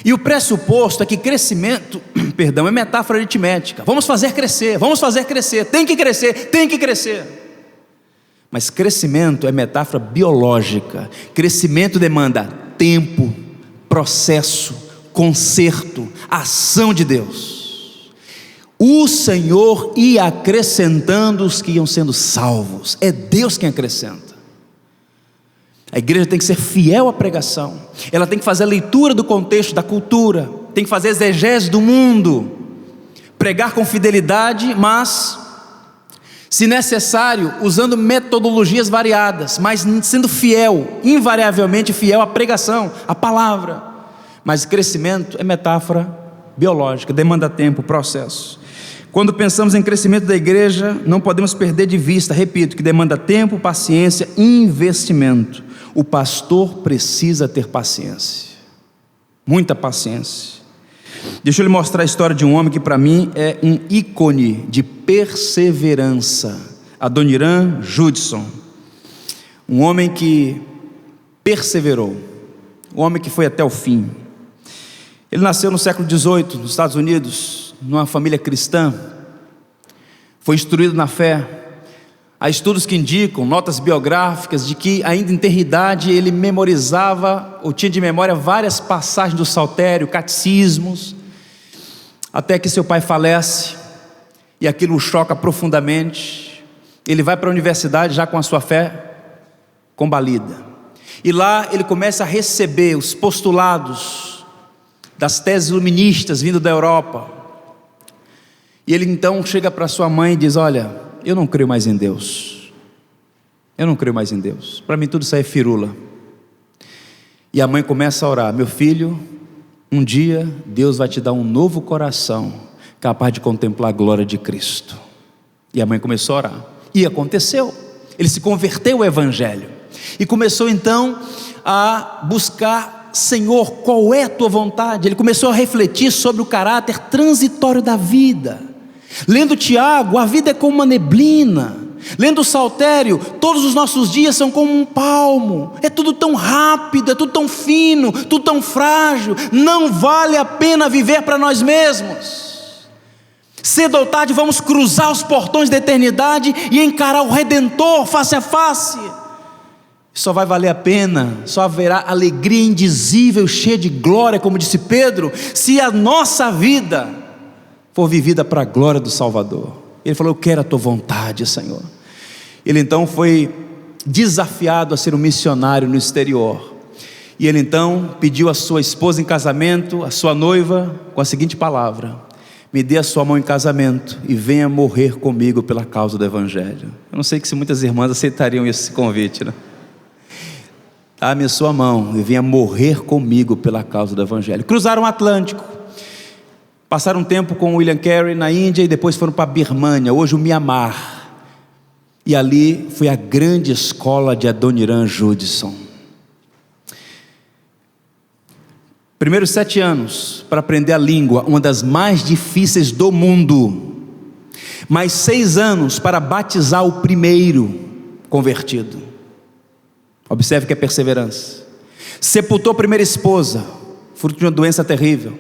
[SPEAKER 1] E o pressuposto é que crescimento, é metáfora aritmética. Vamos fazer crescer, tem que crescer. Mas crescimento é metáfora biológica. Crescimento demanda tempo, processo, conserto, ação de Deus. O Senhor ia acrescentando os que iam sendo salvos. É Deus quem acrescenta. A igreja tem que ser fiel à pregação. Ela tem que fazer a leitura do contexto da cultura, tem que fazer exegese do mundo, pregar com fidelidade, mas, se necessário, usando metodologias variadas, mas sendo fiel, invariavelmente fiel à pregação, à palavra. Mas crescimento é metáfora biológica, demanda tempo, processo. Quando pensamos em crescimento da igreja, não podemos perder de vista, repito, que demanda tempo, paciência, investimento. O pastor precisa ter paciência, muita paciência. Deixa eu lhe mostrar a história de um homem que para mim é um ícone de perseverança. Adoniran Judson, um homem que perseverou, um homem que foi até o fim. Ele nasceu no século XVIII, nos Estados Unidos, numa família cristã, foi instruído na fé. Há estudos que indicam, notas biográficas, de que ainda em tenridade ele memorizava, ou tinha de memória várias passagens do saltério, catecismos, até que seu pai falece, e aquilo o choca profundamente. Ele vai para a universidade já com a sua fé combalida, e lá ele começa a receber os postulados das teses iluministas vindo da Europa, e ele então chega para sua mãe e diz: olha, eu não creio mais em Deus, para mim tudo isso aí é firula. E a mãe começa a orar: meu filho, um dia Deus vai te dar um novo coração, capaz de contemplar a glória de Cristo. E a mãe começou a orar, e aconteceu. Ele se converteu ao Evangelho, e começou então a buscar: Senhor, qual é a tua vontade? Ele começou a refletir sobre o caráter transitório da vida. Lendo Tiago, a vida é como uma neblina. Lendo o Saltério, todos os nossos dias são como um palmo. É tudo tão rápido, é tudo tão fino, tudo tão frágil. Não vale a pena viver para nós mesmos. Cedo ou tarde vamos cruzar os portões da eternidade e encarar o Redentor face a face. Só vai valer a pena, só haverá alegria indizível, cheia de glória, como disse Pedro, se a nossa vida for vivida para a glória do Salvador. Ele falou: eu quero a tua vontade, Senhor. Ele então foi desafiado a ser um missionário no exterior, e ele então pediu a sua esposa em casamento, a sua noiva, com a seguinte palavra: me dê a sua mão em casamento e venha morrer comigo pela causa do Evangelho. Eu não sei se muitas irmãs aceitariam esse convite, né? Dá-me a sua mão e venha morrer comigo pela causa do Evangelho. Cruzaram o Atlântico, passaram um tempo com William Carey na Índia, e depois foram para a Birmânia, hoje o Mianmar, e ali foi a grande escola de Adoniram Judson. Primeiros 7 anos para aprender a língua, uma das mais difíceis do mundo, mais 6 anos para batizar o primeiro convertido. Observe que é perseverança. Sepultou a primeira esposa, fruto de uma doença terrível.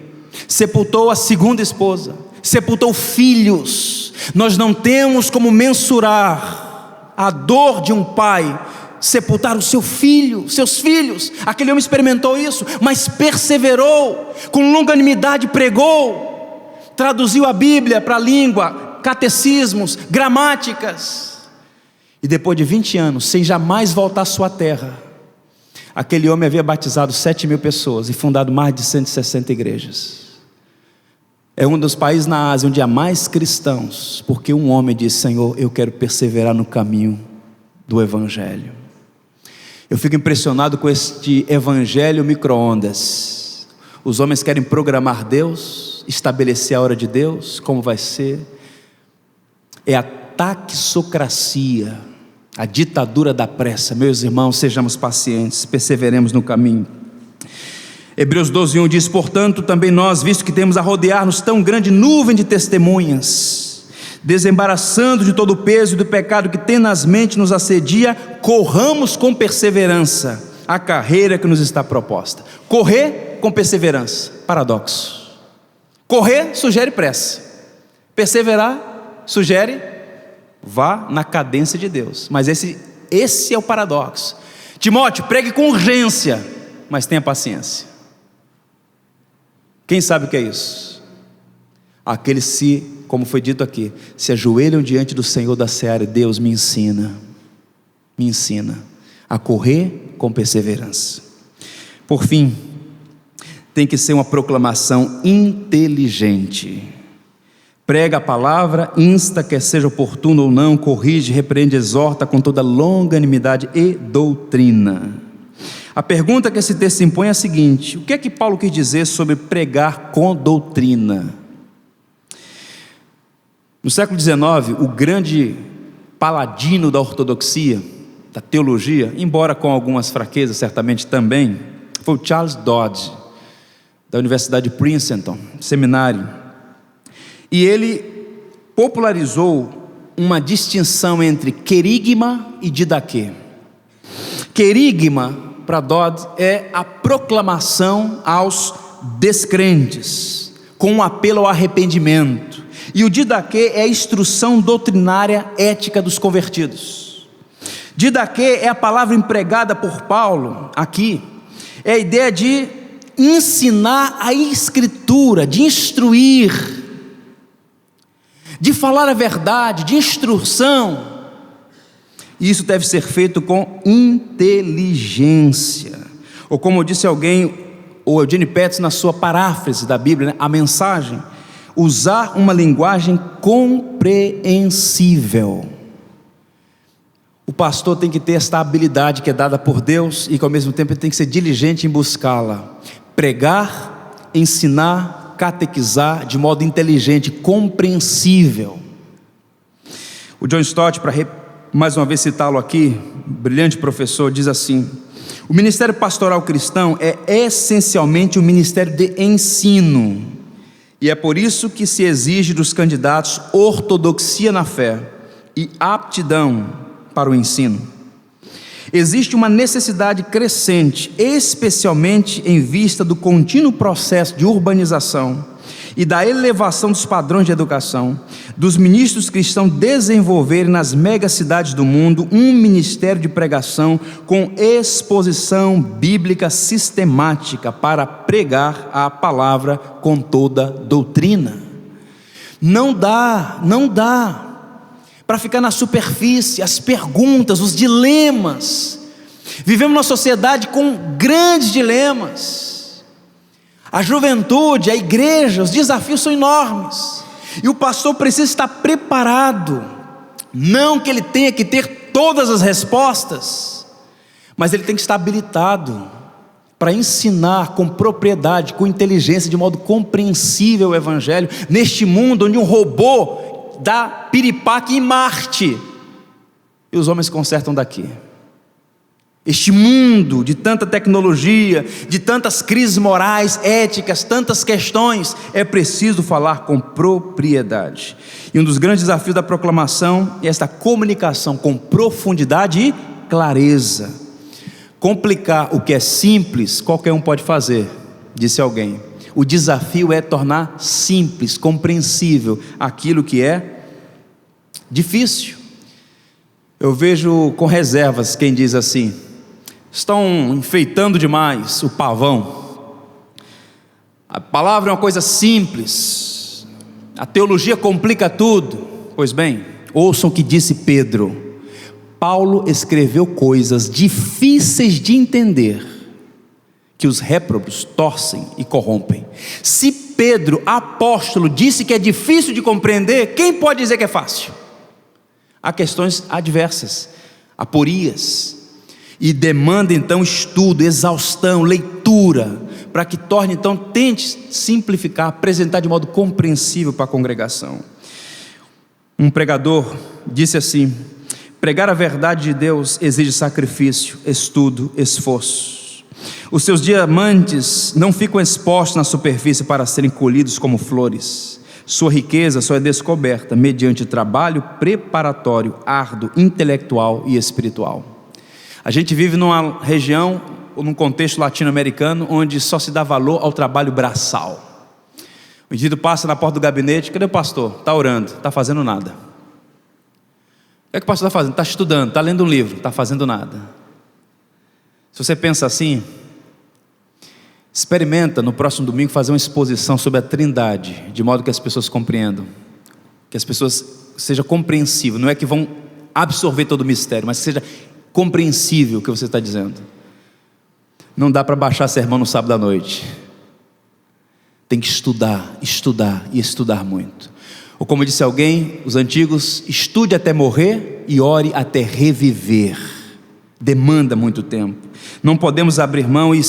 [SPEAKER 1] Sepultou a segunda esposa, sepultou filhos. Nós não temos como mensurar a dor de um pai sepultar o seu filho, seus filhos. Aquele homem experimentou isso, mas perseverou, com longanimidade pregou, traduziu a Bíblia para a língua, catecismos, gramáticas. E depois de 20 anos, sem jamais voltar à sua terra, aquele homem havia batizado 7.000 pessoas e fundado mais de 160 igrejas. É um dos países na Ásia onde há mais cristãos, porque um homem disse: Senhor, eu quero perseverar no caminho do Evangelho. Eu fico impressionado com este Evangelho micro-ondas. Os homens querem programar Deus, estabelecer a hora de Deus, como vai ser. É a taxocracia, a ditadura da pressa. Meus irmãos, sejamos pacientes, perseveremos no caminho. Hebreus 12:1 diz: portanto também nós, visto que temos a rodear-nos tão grande nuvem de testemunhas, desembaraçando de todo o peso e do pecado que tenazmente nos assedia, corramos com perseverança a carreira que nos está proposta. Correr com perseverança, paradoxo. Correr sugere pressa, perseverar sugere vá na cadência de Deus. Mas esse é o paradoxo. Timóteo, pregue com urgência, mas tenha paciência. Quem sabe o que é isso? Aqueles, como foi dito aqui, se ajoelham diante do Senhor da seara: Deus me ensina a correr com perseverança. Por fim, tem que ser uma proclamação inteligente. Prega a palavra, insta, quer seja oportuno ou não, corrige, repreende, exorta com toda longanimidade e doutrina. A pergunta que esse texto impõe é a seguinte: o que é que Paulo quis dizer sobre pregar com doutrina? No século XIX, o grande paladino da ortodoxia, da teologia, embora com algumas fraquezas certamente também, foi o Charles Dodge, da Universidade de Princeton, seminário. E ele popularizou uma distinção entre querigma e didaquê. Querigma, para Dodge, é a proclamação aos descrentes, com um apelo ao arrependimento. E o didaquê é a instrução doutrinária ética dos convertidos. Didaquê é a palavra empregada por Paulo aqui, é a ideia de ensinar a escritura, de instruir, de falar a verdade, de instrução. E isso deve ser feito com inteligência, ou como disse alguém, o Eugene Peterson, na sua paráfrase da Bíblia, né, a mensagem, usar uma linguagem compreensível. O pastor tem que ter esta habilidade que é dada por Deus, e que ao mesmo tempo ele tem que ser diligente em buscá-la. Pregar ensinar, catequizar de modo inteligente, compreensível. O John Stott, para mais uma vez citá-lo aqui, brilhante professor, diz assim: o ministério pastoral cristão é essencialmente um ministério de ensino, e é por isso que se exige dos candidatos ortodoxia na fé e aptidão para o ensino. Existe uma necessidade crescente, especialmente em vista do contínuo processo de urbanização e da elevação dos padrões de educação, dos ministros cristãos desenvolverem nas megacidades do mundo um ministério de pregação com exposição bíblica sistemática para pregar a palavra com toda doutrina. Não dá para ficar na superfície, as perguntas, os dilemas. Vivemos numa sociedade com grandes dilemas. A juventude, a igreja, os desafios são enormes, e o pastor precisa estar preparado, não que ele tenha que ter todas as respostas, mas ele tem que estar habilitado para ensinar com propriedade, com inteligência, de modo compreensível o evangelho, neste mundo onde um robô dá piripaque em Marte e os homens consertam daqui. Este mundo de tanta tecnologia, de tantas crises morais, éticas, tantas questões, é preciso falar com propriedade. E um dos grandes desafios da proclamação é esta comunicação com profundidade e clareza. Complicar o que é simples, qualquer um pode fazer, disse alguém. O desafio é tornar simples, compreensível aquilo que é difícil. Eu vejo com reservas quem diz assim: estão enfeitando demais o pavão. A palavra é uma coisa simples, a teologia complica tudo. Pois bem, ouçam o que disse Pedro. Paulo escreveu coisas difíceis de entender, que os réprobos torcem e corrompem. Se Pedro, apóstolo, disse que é difícil de compreender, quem pode dizer que é fácil? Há questões adversas, aporias, e demanda então estudo, exaustão, leitura, para que torne então, tente simplificar, apresentar de modo compreensível para a congregação. Um pregador disse assim: pregar a verdade de Deus exige sacrifício, estudo, esforço. Os seus diamantes não ficam expostos na superfície para serem colhidos como flores. Sua riqueza só é descoberta mediante trabalho preparatório, árduo, intelectual e espiritual. A gente vive numa região, ou num contexto latino-americano, onde só se dá valor ao trabalho braçal. O indivíduo passa na porta do gabinete: cadê o pastor? Está orando, está fazendo nada. O que é que o pastor está fazendo? Está estudando, está lendo um livro, está fazendo nada. Se você pensa assim, experimenta no próximo domingo fazer uma exposição sobre a Trindade, de modo que as pessoas compreendam, que as pessoas sejam compreensíveis. Não é que vão absorver todo o mistério, mas que seja compreensível o que você está dizendo. Não dá para baixar sermão no sábado à noite. Tem que estudar, estudar e estudar muito. Ou como disse alguém, os antigos: estude até morrer e ore até reviver. Demanda muito tempo. Não podemos abrir mão e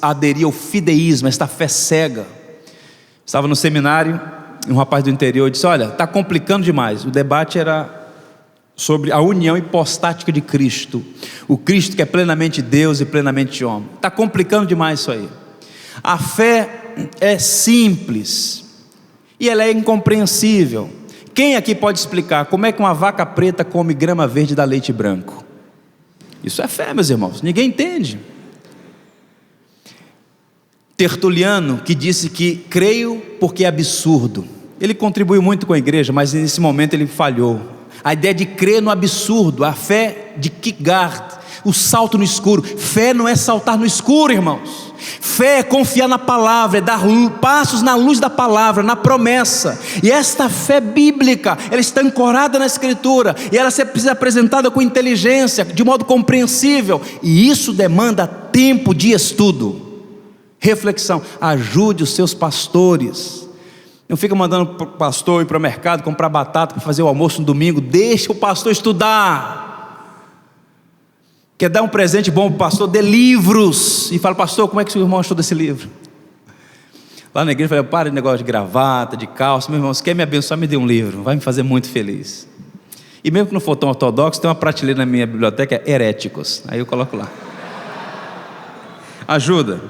[SPEAKER 1] aderir ao fideísmo, esta fé cega. Estava no seminário, e um rapaz do interior disse: olha, está complicando demais. O debate era sobre a união hipostática de Cristo, o Cristo que é plenamente Deus e plenamente homem. Está complicando demais isso aí. A fé é simples e ela é incompreensível. Quem aqui pode explicar como é que uma vaca preta come grama verde e dá leite branco? Isso é fé, meus irmãos, ninguém entende. Tertuliano, que disse que creio porque é absurdo, ele contribuiu muito com a igreja, mas nesse momento ele falhou. A ideia de crer no absurdo, a fé de Kierkegaard, o salto no escuro. Fé não é saltar no escuro, irmãos. Fé é confiar na palavra, é dar passos na luz da palavra, na promessa. E esta fé bíblica, ela está ancorada na Escritura, e ela precisa ser apresentada com inteligência, de modo compreensível. E isso demanda tempo de estudo, reflexão. Ajude os seus pastores. Não fica mandando o pastor ir para o mercado comprar batata para fazer o almoço no domingo. Deixa o pastor estudar. Quer dar um presente bom para o pastor? Dê livros. E fala: pastor, como é que o seu irmão achou desse livro? Lá na igreja eu falei: para de negócio de gravata, de calça, meu irmão, se quer me abençoar, me dê um livro, vai me fazer muito feliz. E mesmo que não for tão ortodoxo, tem uma prateleira na minha biblioteca, Heréticos, aí eu coloco lá. Ajuda.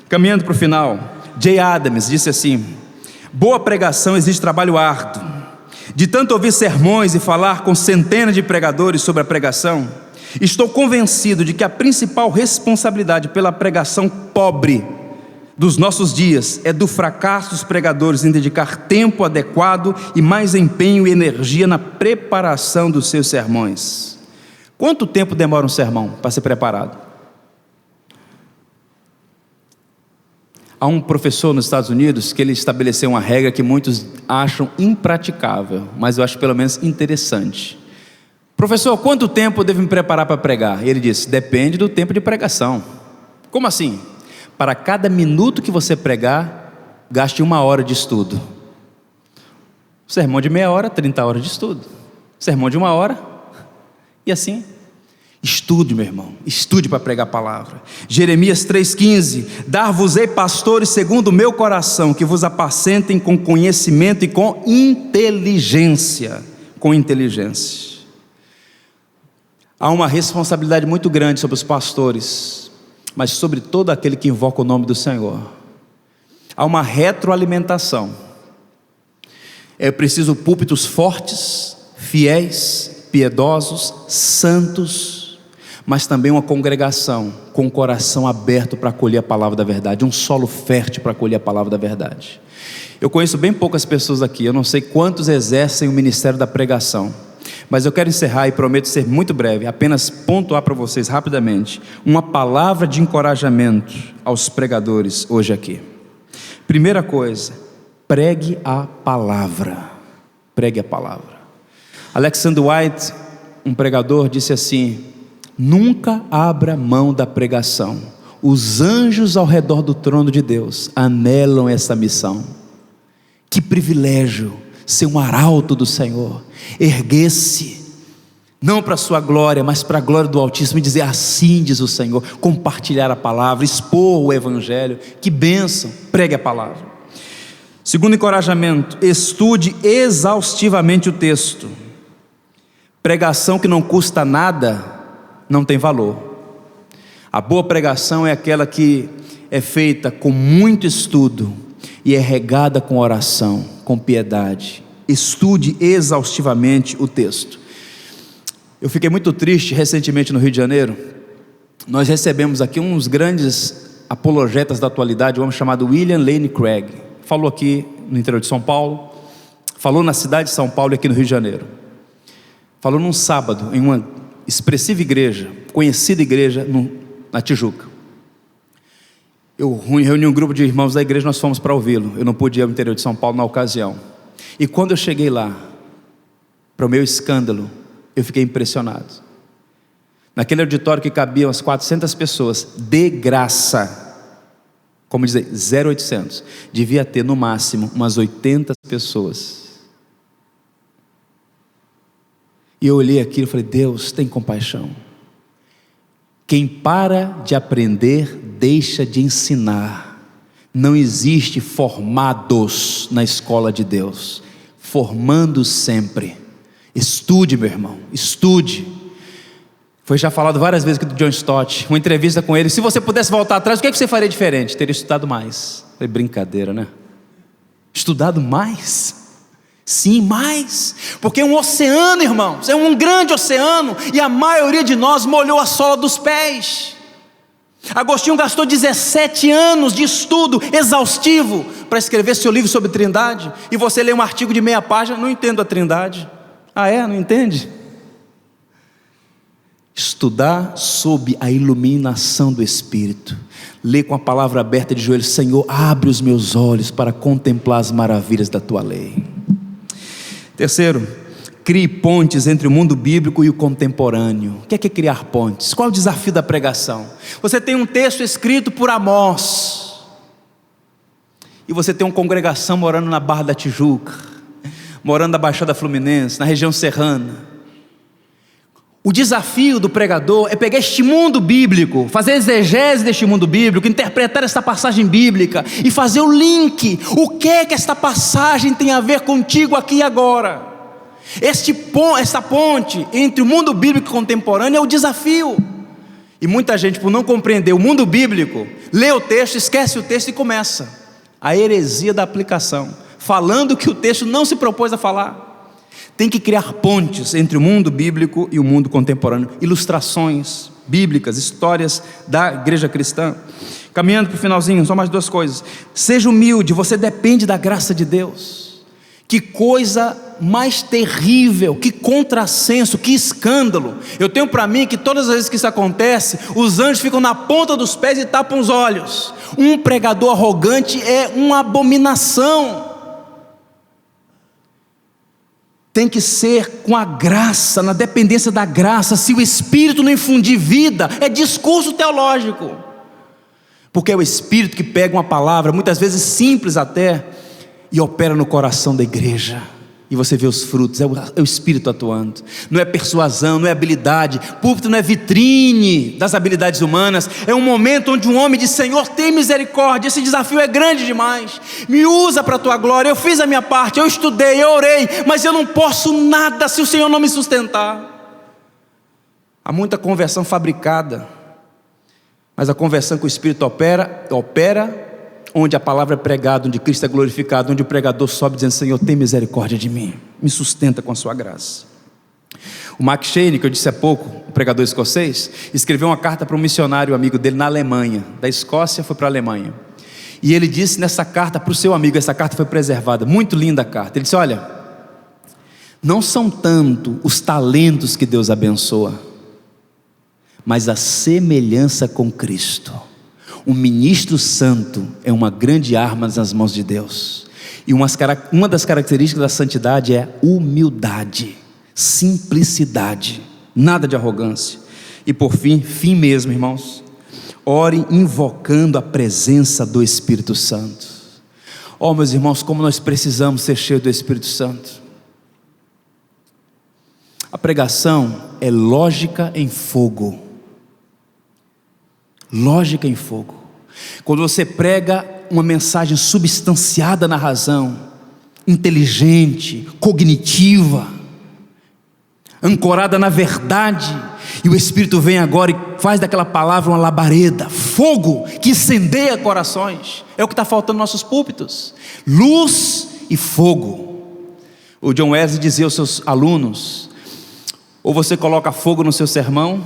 [SPEAKER 1] Caminhando para o final, Jay Adams disse assim: boa pregação exige trabalho árduo. De tanto ouvir sermões e falar com centenas de pregadores sobre a pregação, estou convencido de que a principal responsabilidade pela pregação pobre dos nossos dias é do fracasso dos pregadores em dedicar tempo adequado e mais empenho e energia na preparação dos seus sermões. Quanto tempo demora um sermão para ser preparado? Há um professor nos Estados Unidos que ele estabeleceu uma regra que muitos acham impraticável, mas eu acho pelo menos interessante. Professor, quanto tempo eu devo me preparar para pregar? E ele disse: depende do tempo de pregação. Como assim? Para cada minuto que você pregar, gaste 1 hora de estudo. Sermão de meia hora, 30 horas de estudo. Sermão de 1 hora, e assim. Estude, meu irmão, estude para pregar a palavra. Jeremias 3,15: dar-vos-ei pastores segundo o meu coração, que vos apacentem com conhecimento e com inteligência. Com inteligência. Há uma responsabilidade muito grande sobre os pastores, mas sobre todo aquele que invoca o nome do Senhor. Há uma retroalimentação. É preciso púlpitos fortes, fiéis, piedosos, santos, mas também uma congregação com o coração aberto para acolher a palavra da verdade, um solo fértil para acolher a palavra da verdade. Eu conheço bem poucas pessoas aqui, eu não sei quantos exercem o ministério da pregação, mas eu quero encerrar e prometo ser muito breve, apenas pontuar para vocês rapidamente uma palavra de encorajamento aos pregadores hoje aqui. Primeira coisa, pregue a palavra. Pregue a palavra. Alexander White, um pregador, disse assim: nunca abra mão da pregação. Os anjos ao redor do trono de Deus anelam essa missão. Que privilégio ser um arauto do Senhor, erguer-se não para a sua glória, mas para a glória do Altíssimo, e dizer: assim diz o Senhor. Compartilhar a palavra, expor o Evangelho. Que bênção. Pregue a palavra. Segundo encorajamento, estude exaustivamente o texto. Pregação que não custa nada não tem valor. A boa pregação é aquela que é feita com muito estudo e é regada com oração, com piedade. Estude exaustivamente o texto. Eu fiquei muito triste recentemente no Rio de Janeiro. Nós recebemos aqui uns grandes apologetas da atualidade, um homem chamado William Lane Craig. Falou aqui no interior de São Paulo, falou na cidade de São Paulo e aqui no Rio de Janeiro. Falou num sábado em uma expressiva igreja, conhecida igreja na Tijuca. Eu reuni um grupo de irmãos da igreja, nós fomos para ouvi-lo. Eu não pude ir ao interior de São Paulo na ocasião. E quando eu cheguei lá, para o meu escândalo, eu fiquei impressionado. Naquele auditório que cabiam umas 400 pessoas, de graça, como dizer, 0,800, devia ter no máximo umas 80 pessoas. E eu olhei aquilo e falei: Deus, tem compaixão. Quem para de aprender, deixa de ensinar. Não existe formados na escola de Deus. Formando sempre. Estude, meu irmão, estude. Foi já falado várias vezes aqui do John Stott, uma entrevista com ele: se você pudesse voltar atrás, o que você faria diferente? Teria estudado mais. Foi brincadeira, né? Estudado mais? Sim, mais, porque é um oceano, irmãos, é um grande oceano, e a maioria de nós molhou a sola dos pés. Agostinho gastou 17 anos de estudo exaustivo para escrever seu livro sobre Trindade, e você lê um artigo de meia página: não entendo a Trindade. Ah é? Não entende? Estudar sob a iluminação do Espírito, ler com a palavra aberta de joelhos: Senhor, abre os meus olhos para contemplar as maravilhas da Tua lei. Terceiro, crie pontes entre o mundo bíblico e o contemporâneo. O que é criar pontes? Qual é o desafio da pregação? Você tem um texto escrito por Amós, e você tem uma congregação morando na Barra da Tijuca, morando na Baixada Fluminense, na região serrana. O desafio do pregador é pegar este mundo bíblico, fazer exegese deste mundo bíblico, interpretar esta passagem bíblica e fazer o link. O que é que esta passagem tem a ver contigo aqui e agora? Esta ponte entre o mundo bíblico contemporâneo é o desafio. E muita gente, por não compreender o mundo bíblico, lê o texto, esquece o texto e começa a heresia da aplicação, falando o que o texto não se propôs a falar. Tem que criar pontes entre o mundo bíblico e o mundo contemporâneo, ilustrações bíblicas, histórias da igreja cristã. Caminhando para o finalzinho, só mais duas coisas. Seja humilde, você depende da graça de Deus. Que coisa mais terrível, que contrassenso, que escândalo. Eu tenho para mim que todas as vezes que isso acontece, os anjos ficam na ponta dos pés e tapam os olhos. Um pregador arrogante é uma abominação. Tem que ser com a graça, na dependência da graça. Se o Espírito não infundir vida, é discurso teológico, porque é o Espírito que pega uma palavra, muitas vezes simples até, e opera no coração da igreja, e você vê os frutos. É o Espírito atuando. Não é persuasão, não é habilidade. Púlpito não é vitrine das habilidades humanas. É um momento onde um homem diz: Senhor, tem misericórdia, esse desafio é grande demais, me usa para a tua glória. Eu fiz a minha parte, eu estudei, eu orei, mas eu não posso nada se o Senhor não me sustentar. Há muita conversão fabricada, mas a conversão que o Espírito opera onde a palavra é pregada, onde Cristo é glorificado, onde o pregador sobe dizendo: Senhor, tem misericórdia de mim, me sustenta com a sua graça. O Mark Shane, que eu disse há pouco, o pregador escocês, escreveu uma carta para um missionário amigo dele na Alemanha. Da Escócia foi para a Alemanha, e ele disse nessa carta para o seu amigo, essa carta foi preservada, muito linda a carta. Ele disse: olha, não são tanto os talentos que Deus abençoa, mas a semelhança com Cristo. Um ministro santo é uma grande arma nas mãos de Deus. E uma das características da santidade é humildade, simplicidade, nada de arrogância. E por fim mesmo, irmãos, ore invocando a presença do Espírito Santo. Oh, meus irmãos, como nós precisamos ser cheios do Espírito Santo. A pregação é lógica em fogo. Lógica em fogo. Quando você prega uma mensagem substanciada na razão, inteligente, cognitiva, ancorada na verdade, e o Espírito vem agora e faz daquela palavra uma labareda, fogo que incendeia corações. É o que está faltando nos nossos púlpitos: luz e fogo. O John Wesley dizia aos seus alunos: ou você coloca fogo no seu sermão,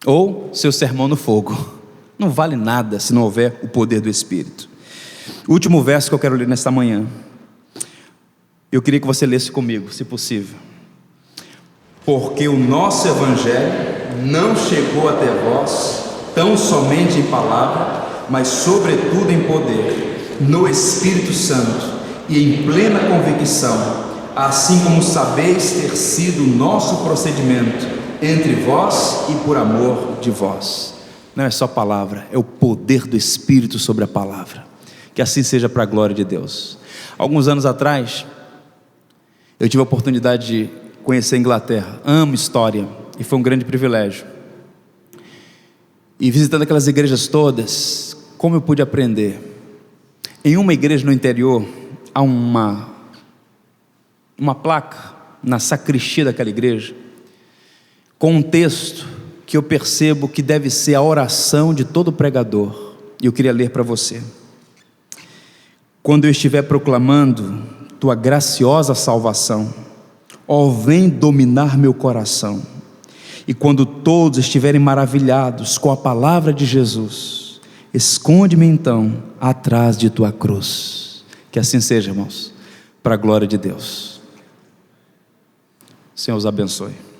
[SPEAKER 1] ou seu sermão no fogo. Não vale nada se não houver o poder do Espírito. O último verso que eu quero ler nesta manhã, eu queria que você lesse comigo, se possível. Porque o nosso Evangelho não chegou até vós tão somente em palavra, mas sobretudo em poder, no Espírito Santo e em plena convicção, assim como sabeis ter sido o nosso procedimento entre vós e por amor de vós. Não é só palavra, é o poder do Espírito sobre a palavra. Que assim seja para a glória de Deus. Alguns anos atrás, eu tive a oportunidade de conhecer a Inglaterra. Amo história e foi um grande privilégio. E visitando aquelas igrejas todas, como eu pude aprender? Em uma igreja no interior, há uma placa na sacristia daquela igreja, com um texto que eu percebo que deve ser a oração de todo pregador, e eu queria ler para você. Quando eu estiver proclamando tua graciosa salvação, ó, vem dominar meu coração, e quando todos estiverem maravilhados com a palavra de Jesus, esconde-me então atrás de tua cruz. Que assim seja, irmãos, para a glória de Deus. Senhor os abençoe.